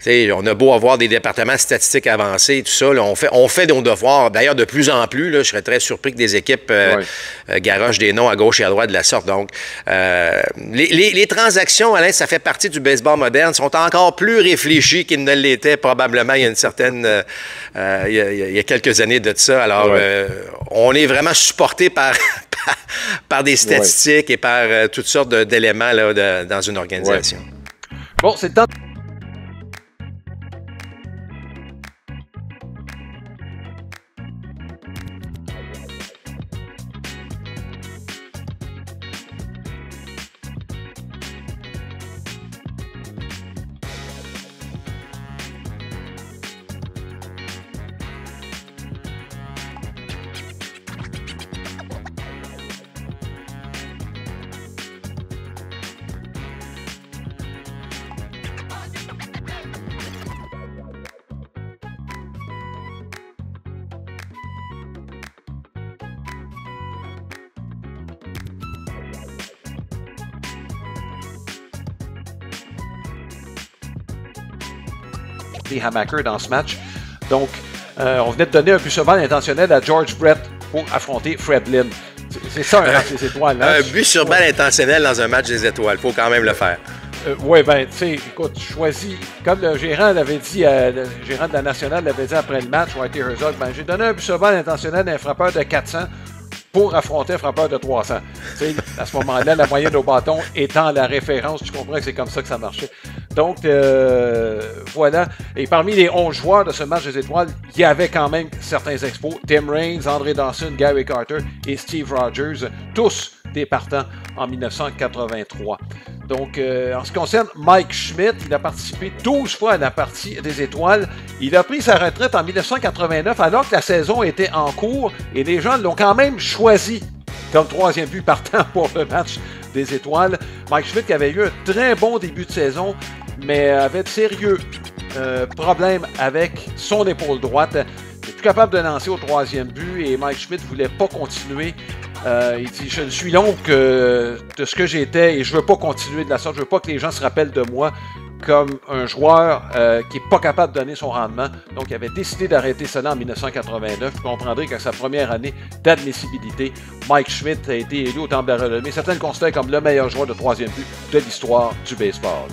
Speaker 2: on a beau avoir des départements statistiques avancés et tout ça, là, on fait nos devoirs. D'ailleurs, de plus en plus, là, je serais très surpris que des équipes garochent des noms à gauche et à droite de la sorte. Donc, les transactions, Alain, ça fait partie du baseball moderne, sont encore plus réfléchies qu'ils ne l'étaient probablement il y a une certaine... il y a quelques années de ça. Alors, on est vraiment supporté par des statistiques et par toutes sortes d'éléments là, dans une organisation.
Speaker 4: Bon, c'est le temps... des Hamaker dans ce match. Donc, on venait de donner un but sur balle intentionnel à George Brett pour affronter Fred Lynn. C'est ça un match des étoiles. Hein?
Speaker 2: Un but sur balle intentionnel dans un match des étoiles. Il faut quand même le faire.
Speaker 4: Oui, ben, tu sais, écoute, choisis. Comme le gérant l'avait dit, le gérant de la Nationale l'avait dit après le match, Whitey Herzog, ben, j'ai donné un but sur balle intentionnel à un frappeur de 400 pour affronter un frappeur de 300. T'sais, à ce moment-là, la moyenne au bâton étant la référence, tu comprends que c'est comme ça que ça marchait. Donc, voilà. Et parmi les 11 joueurs de ce match des étoiles, il y avait quand même certains expos. Tim Raines, André Dawson, Gary Carter et Steve Rogers, tous des partants en 1983. Donc, en ce qui concerne Mike Schmidt, il a participé 12 fois à la partie des étoiles. Il a pris sa retraite en 1989 alors que la saison était en cours et les gens l'ont quand même choisi comme troisième but partant pour le match des étoiles. Mike Schmidt qui avait eu un très bon début de saison, mais avait de sérieux problèmes avec son épaule droite. Il n'est plus capable de lancer au troisième but et Mike Schmidt ne voulait pas continuer. Il dit « Je ne suis l'ombre de ce que j'étais et je ne veux pas continuer de la sorte. Je ne veux pas que les gens se rappellent de moi comme un joueur qui n'est pas capable de donner son rendement. » Donc, il avait décidé d'arrêter cela en 1989. Vous comprendrez qu'à sa première année d'admissibilité, Mike Schmidt a été élu au Temple de la Renommée. Certains le considèrent comme le meilleur joueur de troisième but de l'histoire du baseball.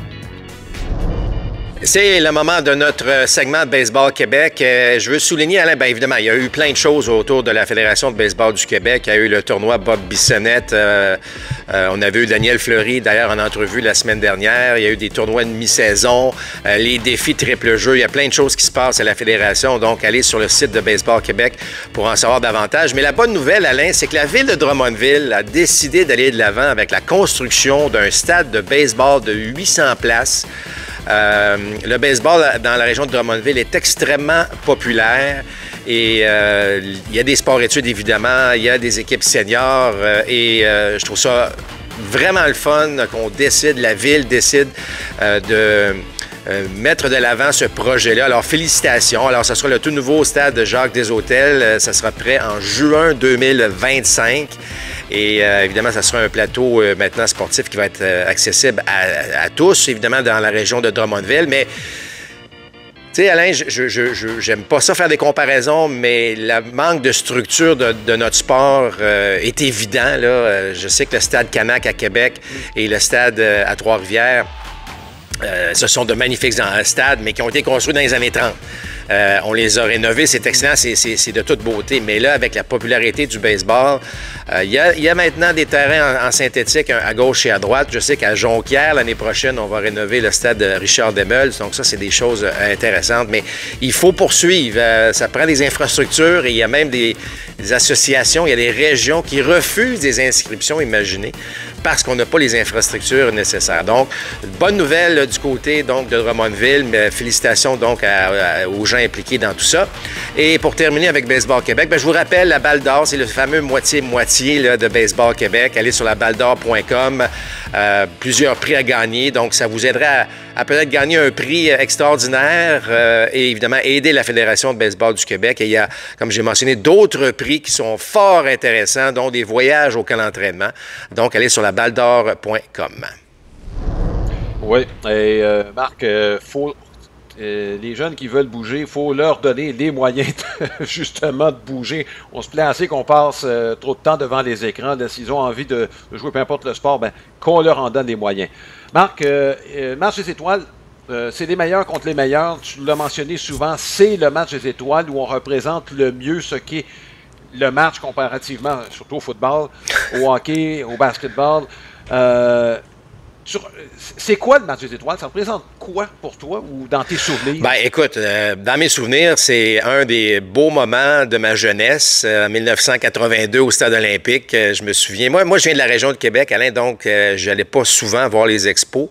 Speaker 2: C'est le moment de notre segment de Baseball Québec. Je veux souligner, Alain, bien évidemment, il y a eu plein de choses autour de la Fédération de baseball du Québec. Il y a eu le tournoi Bob Bissonnette. On avait eu Daniel Fleury, d'ailleurs, en entrevue la semaine dernière. Il y a eu des tournois de mi-saison, les défis triple jeu. Il y a plein de choses qui se passent à la Fédération. Donc, allez sur le site de Baseball Québec pour en savoir davantage. Mais la bonne nouvelle, Alain, c'est que la ville de Drummondville a décidé d'aller de l'avant avec la construction d'un stade de baseball de 800 places. Le baseball dans la région de Drummondville est extrêmement populaire et il y a des sports-études, évidemment, il y a des équipes seniors et je trouve ça vraiment le fun qu'on décide, la ville décide de mettre de l'avant ce projet-là. Alors, félicitations. Alors, ce sera le tout nouveau stade de Jacques-des-Hôtels. Ça sera prêt en juin 2025. Et évidemment, ça sera un plateau maintenant sportif qui va être accessible à tous, évidemment, dans la région de Drummondville. Mais, tu sais, Alain, j'aime pas ça faire des comparaisons, mais le manque de structure de notre sport est évident, là. Je sais que le stade Canac à Québec et le stade à Trois-Rivières, ce sont de magnifiques stades, mais qui ont été construits dans les années 30. On les a rénovés, c'est excellent, c'est de toute beauté. Mais là, avec la popularité du baseball, il y a maintenant des terrains en synthétique à gauche et à droite. Je sais qu'à Jonquière, l'année prochaine, on va rénover le stade Richard Demeules. Donc ça, c'est des choses intéressantes. Mais il faut poursuivre. Ça prend des infrastructures et il y a même des associations, il y a des régions qui refusent des inscriptions, imaginez, parce qu'on n'a pas les infrastructures nécessaires. Donc, bonne nouvelle du côté donc, de Drummondville, mais félicitations donc aux gens impliqués dans tout ça. Et pour terminer avec Baseball Québec, je vous rappelle, la Balle d'Or, c'est le fameux moitié-moitié de Baseball Québec. Allez sur la balledor.com. plusieurs prix à gagner. Donc, ça vous aiderait à peut-être gagner un prix extraordinaire et évidemment aider la Fédération de baseball du Québec. Et il y a, comme j'ai mentionné, d'autres prix qui sont fort intéressants, dont des voyages au camp d'entraînement. Donc, allez sur labaldor.com.
Speaker 4: Oui, et Marc, les jeunes qui veulent bouger, il faut leur donner les moyens justement de bouger. On se plaint assez qu'on passe trop de temps devant les écrans. S'ils ont envie de jouer peu importe le sport, qu'on leur en donne les moyens. Marc, match des étoiles, c'est les meilleurs contre les meilleurs. Tu l'as mentionné souvent, c'est le match des étoiles où on représente le mieux ce qu'est le match comparativement, surtout au football, au hockey, au basketball. C'est quoi le match des étoiles? Ça représente quoi pour toi ou dans tes souvenirs?
Speaker 2: Ben, écoute, dans mes souvenirs, c'est un des beaux moments de ma jeunesse. En 1982, au Stade olympique, je me souviens. Moi, je viens de la région de Québec, Alain, donc je n'allais pas souvent voir les expos.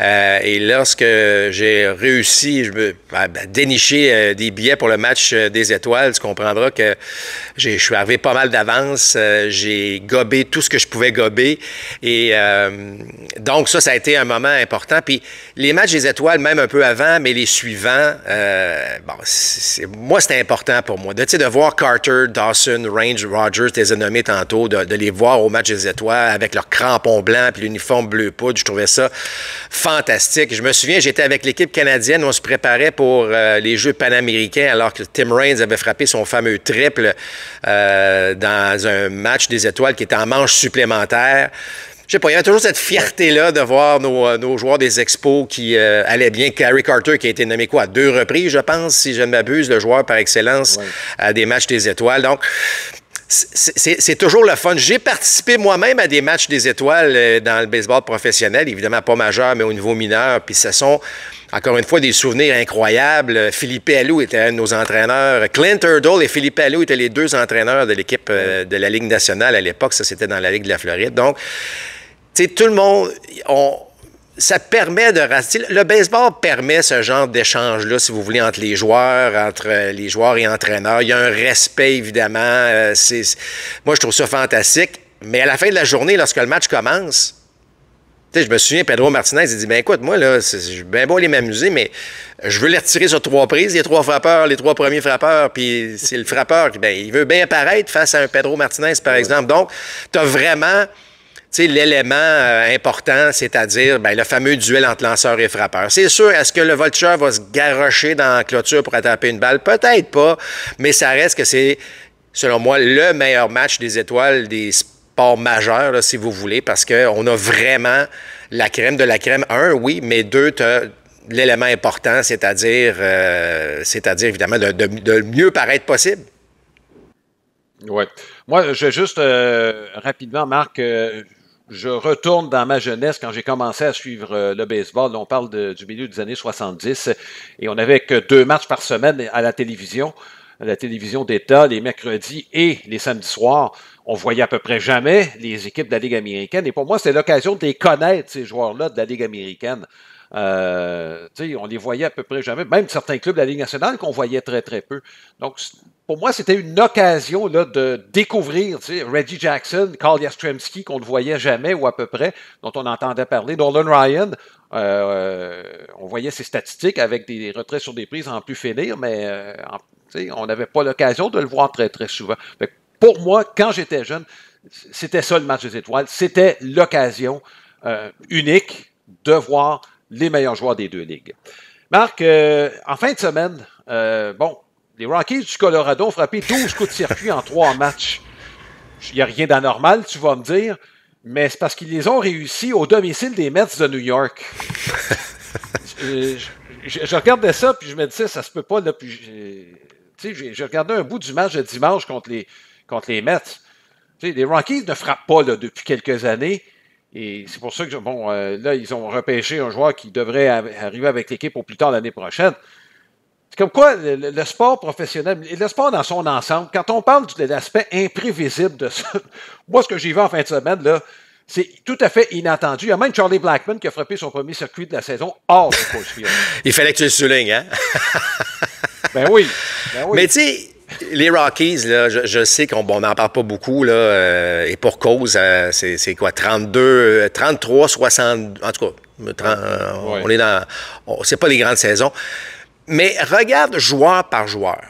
Speaker 2: Et lorsque j'ai réussi à dénicher des billets pour le match des étoiles, tu comprendras que je suis arrivé pas mal d'avance. J'ai gobé tout ce que je pouvais gober. Et donc, ça a été un moment important. Puis les matchs des étoiles, même un peu avant, mais les suivants, moi, c'était important pour moi. De voir Carter, Dawson, Range, Rogers, tu les as nommés tantôt, de les voir au match des étoiles avec leur crampon blanc puis l'uniforme bleu poudre. Je trouvais ça fantastique. Je me souviens, j'étais avec l'équipe canadienne, on se préparait pour les Jeux panaméricains alors que Tim Raines avait frappé son fameux triple dans un match des étoiles qui était en manche supplémentaire. Je sais pas, il y avait toujours cette fierté-là de voir nos joueurs des expos qui allaient bien. Gary Carter, qui a été nommé à 2 reprises, je pense, si je ne m'abuse, le joueur par excellence à des matchs des étoiles. Donc, c'est toujours le fun. J'ai participé moi-même à des matchs des étoiles dans le baseball professionnel, évidemment pas majeur, mais au niveau mineur. Puis ce sont, encore une fois, des souvenirs incroyables. Philippe Alou était un de nos entraîneurs. Clint Hurdle et Philippe Alou étaient les 2 entraîneurs de l'équipe de la Ligue nationale à l'époque. Ça, c'était dans la Ligue de la Floride. Donc, tu sais, tout le monde, ça permet de... Le baseball permet ce genre d'échange-là, si vous voulez, entre les joueurs et entraîneurs. Il y a un respect, évidemment. Moi, je trouve ça fantastique. Mais à la fin de la journée, lorsque le match commence, tu sais, je me souviens, Pedro Martinez, il dit, écoute, moi, là, j'ai bien beau aller m'amuser, mais je veux les retirer sur 3 prises, les 3 frappeurs, les 3 premiers frappeurs, puis c'est le frappeur qui, il veut bien apparaître face à un Pedro Martinez, par exemple. Donc, tu as vraiment... l'élément important, c'est-à-dire le fameux duel entre lanceur et frappeur. C'est sûr, est-ce que le Vulture va se garrocher dans la clôture pour attraper une balle? Peut-être pas, mais ça reste que c'est, selon moi, le meilleur match des étoiles des sports majeurs, là, si vous voulez, parce qu'on a vraiment la crème de la crème. 1, oui, mais 2, tu as l'élément important, c'est-à-dire évidemment, de mieux paraître possible.
Speaker 4: Oui. Moi, je vais juste rapidement, Marc... je retourne dans ma jeunesse quand j'ai commencé à suivre le baseball. Là, on parle du milieu des années 70 et on n'avait que 2 matchs par semaine à la télévision d'État, les mercredis et les samedis soirs. On voyait à peu près jamais les équipes de la Ligue américaine et pour moi, c'était l'occasion de les connaître, ces joueurs-là de la Ligue américaine. On les voyait à peu près jamais, même certains clubs de la Ligue nationale qu'on voyait très, très peu. Donc, pour moi, c'était une occasion là, de découvrir Reggie Jackson, Carl Yastrzemski, qu'on ne voyait jamais ou à peu près, dont on entendait parler. Nolan Ryan, on voyait ses statistiques avec des retraits sur des prises en plus finir, mais on n'avait pas l'occasion de le voir très, très souvent. Fait que pour moi, quand j'étais jeune, c'était ça le match des étoiles. C'était l'occasion unique de voir les meilleurs joueurs des 2 ligues. Marc, en fin de semaine, les Rockies du Colorado ont frappé 12 coups de circuit en 3 matchs. Il n'y a rien d'anormal, tu vas me dire, mais c'est parce qu'ils les ont réussi au domicile des Mets de New York. Je regardais ça, puis je me disais, ça se peut pas. Là, puis j'ai regardé un bout du match de dimanche contre les Mets. Les Rockies ne frappent pas là, depuis quelques années. Et c'est pour ça que, là, ils ont repêché un joueur qui devrait arriver avec l'équipe au plus tard l'année prochaine. C'est comme quoi, le sport professionnel, et le sport dans son ensemble, quand on parle de l'aspect imprévisible de ça, moi, ce que j'ai vu en fin de semaine, là, c'est tout à fait inattendu. Il y a même Charlie Blackmon qui a frappé son premier circuit de la saison hors du course field.
Speaker 2: Il fallait que tu le soulignes, hein?
Speaker 4: Ben oui.
Speaker 2: Mais tu sais, Les Rockies, là, je sais qu'on n'en parle pas beaucoup, là, et pour cause, c'est quoi, 32, 33, 60, en tout cas, on est dans... c'est pas les grandes saisons. Mais regarde joueur par joueur.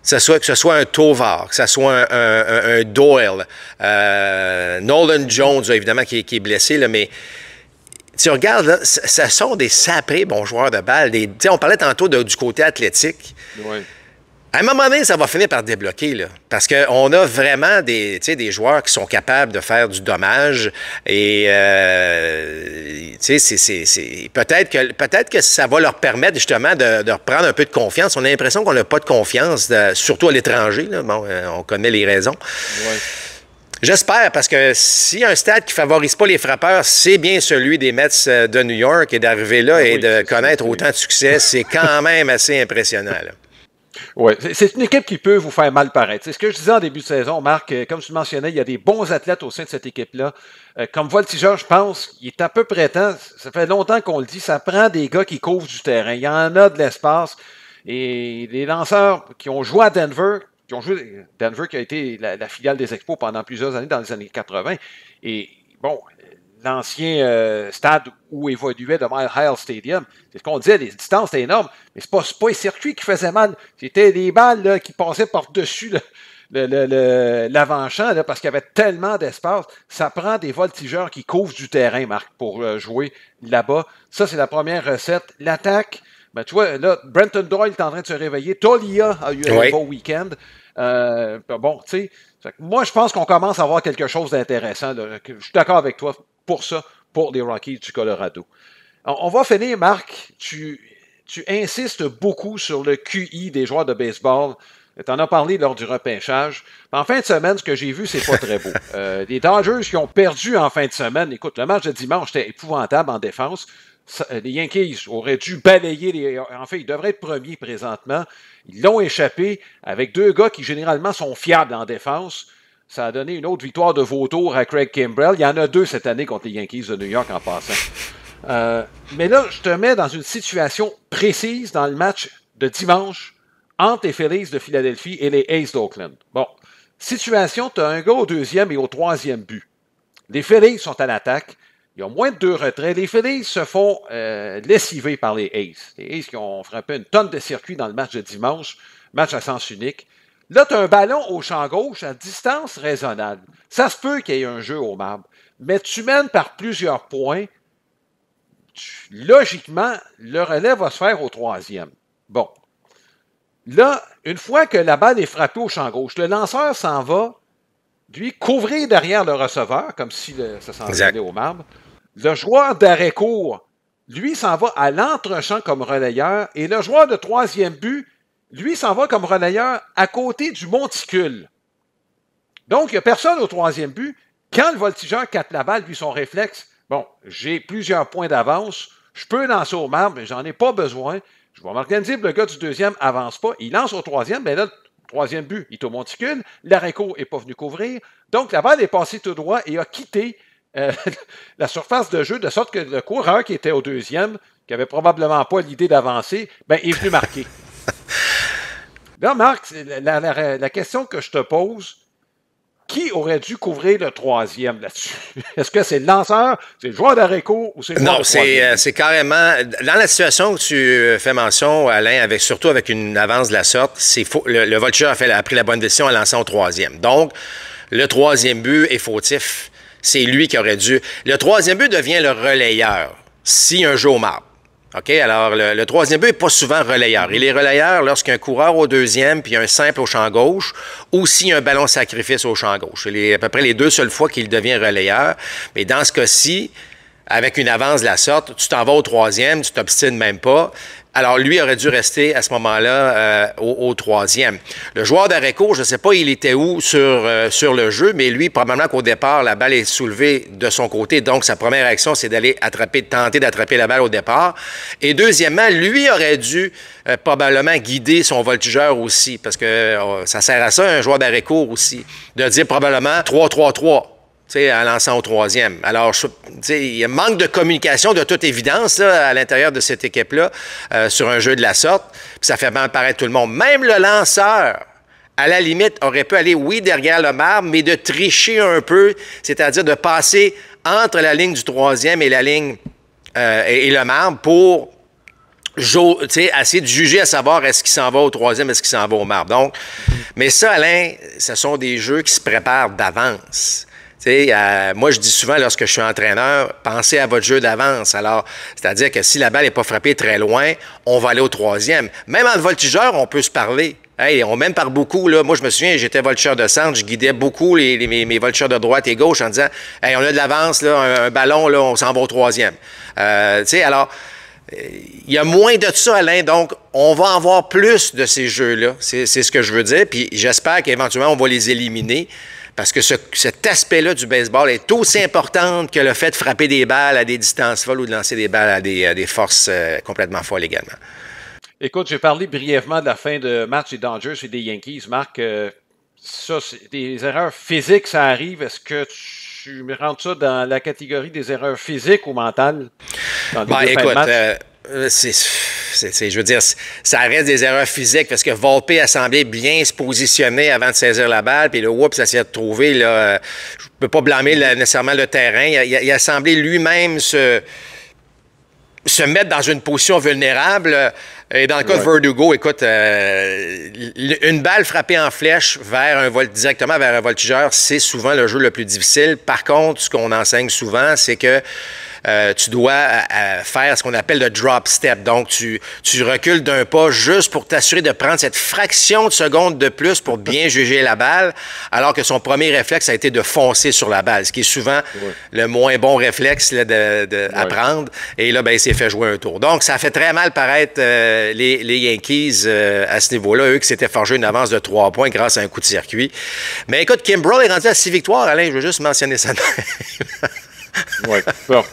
Speaker 2: Que ce soit un Tovar, que ce soit un Doyle, Nolan Jones, évidemment, qui est blessé, là, mais tu regardes, là, ce sont des saprés bons joueurs de balle. On parlait tantôt du côté athlétique.
Speaker 4: Oui.
Speaker 2: À un moment donné, ça va finir par débloquer, là, parce qu'on a vraiment des joueurs qui sont capables de faire du dommage. Et peut-être que ça va leur permettre justement de reprendre un peu de confiance. On a l'impression qu'on n'a pas de confiance, surtout à l'étranger. Là. Bon, on connaît les raisons.
Speaker 4: Oui.
Speaker 2: J'espère, parce que s'il y a un stade qui ne favorise pas les frappeurs, c'est bien celui des Mets de New York. Et d'arriver là et de connaître autant de succès, c'est quand même assez impressionnant. Là.
Speaker 4: Oui, c'est une équipe qui peut vous faire mal paraître. C'est ce que je disais en début de saison, Marc. Comme tu le mentionnais, il y a des bons athlètes au sein de cette équipe-là. Comme voltigeur, je pense qu'il est à peu près temps. Ça fait longtemps qu'on le dit. Ça prend des gars qui couvrent du terrain. Il y en a de l'espace. Et les lanceurs qui ont joué à Denver, Denver qui a été la filiale des Expos pendant plusieurs années, dans les années 80. Et bon, l'ancien stade où évoluait le Mile High Stadium, c'est ce qu'on disait, les distances étaient énormes, mais c'est pas les circuits qui faisaient mal, c'était les balles là, qui passaient par-dessus l'avant-champ parce qu'il y avait tellement d'espace. Ça prend des voltigeurs qui couvrent du terrain, Marc, pour jouer là-bas. Ça, c'est la première recette. L'attaque, ben, tu vois, là, Brenton Doyle est en train de se réveiller. Tolia a eu un bon week-end. Bon, tu sais, moi, je pense qu'on commence à avoir quelque chose d'intéressant. Je suis d'accord avec toi pour ça, pour les Rockies du Colorado. On va finir, Marc. Tu insistes beaucoup sur le QI des joueurs de baseball. Tu en as parlé lors du repêchage. En fin de semaine, ce que j'ai vu, c'est pas très beau. Les Dodgers qui ont perdu en fin de semaine, écoute, le match de dimanche était épouvantable en défense. Les Yankees auraient dû balayer en fait, ils devraient être premiers présentement. Ils l'ont échappé avec deux gars qui, généralement, sont fiables en défense. Ça a donné une autre victoire de vautour à Craig Kimbrell. Il y en a deux cette année contre les Yankees de New York en passant. Mais là, je te mets dans une situation précise dans le match de dimanche entre les Phillies de Philadelphie et les A's d'Oakland. Bon, situation, tu as un gars au deuxième et au troisième but. Les Phillies sont à l'attaque. Il y a moins de 2 retraits. Les Phillies se font lessiver par les A's. Les A's qui ont frappé une tonne de circuits dans le match de dimanche, match à sens unique. Là, tu as un ballon au champ gauche à distance raisonnable. Ça se peut qu'il y ait un jeu au marbre. Mais tu mènes par plusieurs points. Logiquement, le relais va se faire au troisième. Bon. Là, une fois que la balle est frappée au champ gauche, le lanceur s'en va, lui, couvrir derrière le receveur, comme si ça s'en allait au marbre. Le joueur d'arrêt court, lui, s'en va à l'entrechamp comme relayeur. Et le joueur de troisième but, lui, s'en va comme relayeur à côté du monticule. Donc, il n'y a personne au troisième but. Quand le voltigeur capte la balle, lui, son réflexe, bon, j'ai plusieurs points d'avance, je peux lancer au marbre, mais j'en ai pas besoin. Je vais m'organiser, le gars du deuxième avance pas. Il lance au troisième, mais là, le troisième but, il est au monticule. L'arrêt court n'est pas venu couvrir. Donc, la balle est passée tout droit et a quitté la surface de jeu, de sorte que le coureur qui était au deuxième, qui n'avait probablement pas l'idée d'avancer, ben, est venu marquer. Là, Marc, la question que je te pose, qui aurait dû couvrir le troisième là-dessus? Est-ce que c'est le lanceur, c'est le joueur d'arrêt court ou c'est le joueur de troisième?
Speaker 2: Non, c'est carrément... Dans la situation que tu fais mention, Alain, surtout avec une avance de la sorte, le voltigeur a pris la bonne décision en lançant au troisième. Donc, le troisième but est fautif. C'est lui qui aurait dû... Le troisième but devient le relayeur, si un jeu au marbre. OK? Alors, le troisième but n'est pas souvent relayeur. Il est relayeur lorsqu'il y a un coureur au deuxième puis un simple au champ gauche ou s'il y a un ballon sacrifice au champ gauche. C'est à peu près les deux seules fois qu'il devient relayeur. Mais dans ce cas-ci, avec une avance de la sorte, tu t'en vas au troisième, tu t'obstines même pas. Alors, lui aurait dû rester à ce moment-là au troisième. Le joueur d'arrêt court, je ne sais pas il était où sur le jeu, mais lui, probablement qu'au départ, la balle est soulevée de son côté. Donc, sa première action, c'est tenter d'attraper la balle au départ. Et deuxièmement, lui aurait dû probablement guider son voltigeur aussi, parce que ça sert à ça, un joueur d'arrêt court aussi, de dire probablement 3-3-3. En lançant au troisième. Alors, il y a un manque de communication de toute évidence là, à l'intérieur de cette équipe-là sur un jeu de la sorte. Puis ça fait mal paraître tout le monde. Même le lanceur à la limite, aurait pu aller, oui, derrière le marbre, mais de tricher un peu, c'est-à-dire de passer entre la ligne du troisième et la ligne et le marbre pour essayer de juger à savoir est-ce qu'il s'en va au troisième, est-ce qu'il s'en va au marbre. Donc, mais ça, Alain, ce sont des jeux qui se préparent d'avance. Moi, je dis souvent, lorsque je suis entraîneur, pensez à votre jeu d'avance. Alors, c'est-à-dire que si la balle n'est pas frappée très loin, on va aller au troisième. Même en voltigeur, on peut se parler. Hey, on m'aime par beaucoup. Là. Moi, je me souviens, j'étais voltigeur de centre, je guidais beaucoup mes voltigeurs de droite et gauche en disant hey, on a de l'avance, là, un ballon, là, on s'en va au troisième. Alors, il y a moins de ça, Alain, donc on va avoir plus de ces jeux-là. C'est ce que je veux dire. Puis j'espère qu'éventuellement, on va les éliminer parce que cet aspect-là du baseball est aussi important que le fait de frapper des balles à des distances folles ou de lancer des balles à des forces complètement folles également.
Speaker 4: Écoute, j'ai parlé brièvement de la fin de match des Dodgers et des Yankees. Marc, ça, c'est des erreurs physiques, ça arrive. Est-ce que tu me rentres ça dans la catégorie des erreurs physiques ou mentales?
Speaker 2: Écoute, je veux dire, ça reste des erreurs physiques parce que Volpe a semblé bien se positionner avant de saisir la balle, puis le whoop, ça s'est retrouvé, là, je ne peux pas blâmer nécessairement le terrain. Il a semblé lui-même se mettre dans une position vulnérable. Et dans le cas de Verdugo, écoute, une balle frappée en flèche directement vers un voltigeur, c'est souvent le jeu le plus difficile. Par contre, ce qu'on enseigne souvent, c'est que tu dois faire ce qu'on appelle le drop step. Donc, tu recules d'un pas juste pour t'assurer de prendre cette fraction de seconde de plus pour bien juger la balle, alors que son premier réflexe a été de foncer sur la balle, ce qui est souvent le moins bon réflexe là, à prendre. Et là, ben, il s'est fait jouer un tour. Donc, ça fait très mal paraître les Yankees à ce niveau-là, eux qui s'étaient forgé une avance de 3 points grâce à un coup de circuit. Mais écoute, Kimbrel est rendu à 6 victoires, Alain, je veux juste mentionner ça.
Speaker 4: Oui, bon.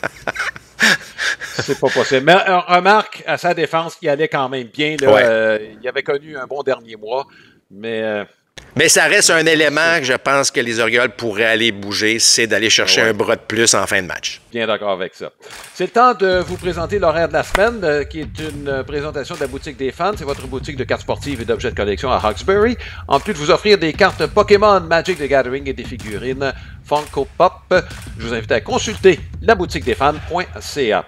Speaker 4: C'est pas possible. Mais remarque, à sa défense, il allait quand même bien. Là, il avait connu un bon dernier mois, mais
Speaker 2: ça reste un élément que je pense que les Orioles pourraient aller bouger, c'est d'aller chercher un bras de plus en fin de match.
Speaker 4: Bien d'accord avec ça. C'est le temps de vous présenter l'horaire de la semaine, qui est une présentation de la boutique des fans. C'est votre boutique de cartes sportives et d'objets de collection à Hawkesbury. En plus de vous offrir des cartes Pokémon, Magic the Gathering et des figurines Funko Pop, je vous invite à consulter laboutiquedesfans.ca.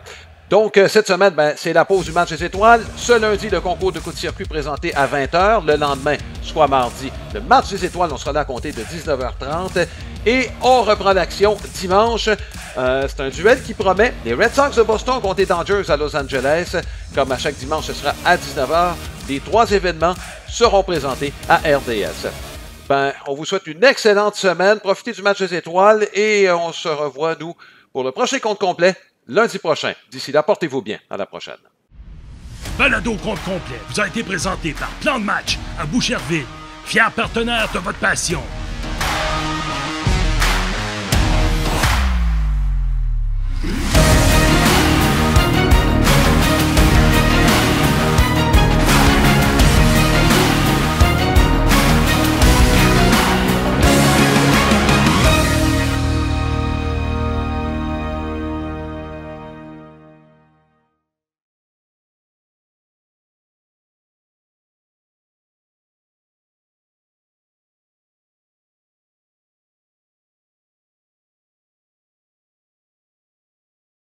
Speaker 4: Donc, cette semaine, c'est la pause du match des étoiles. Ce lundi, le concours de coup de circuit présenté à 20h. Le lendemain, soit mardi, le match des étoiles, on sera là à compter de 19h30. Et on reprend l'action dimanche. C'est un duel qui promet. Les Red Sox de Boston contre les Dodgers à Los Angeles. Comme à chaque dimanche, ce sera à 19h. Les 3 événements seront présentés à RDS. On vous souhaite une excellente semaine. Profitez du match des étoiles et on se revoit, nous, pour le prochain compte complet lundi prochain. D'ici là, portez-vous bien. À la prochaine.
Speaker 1: Balado compte complet vous a été présenté par Plan de match à Boucherville, fier partenaire de votre passion.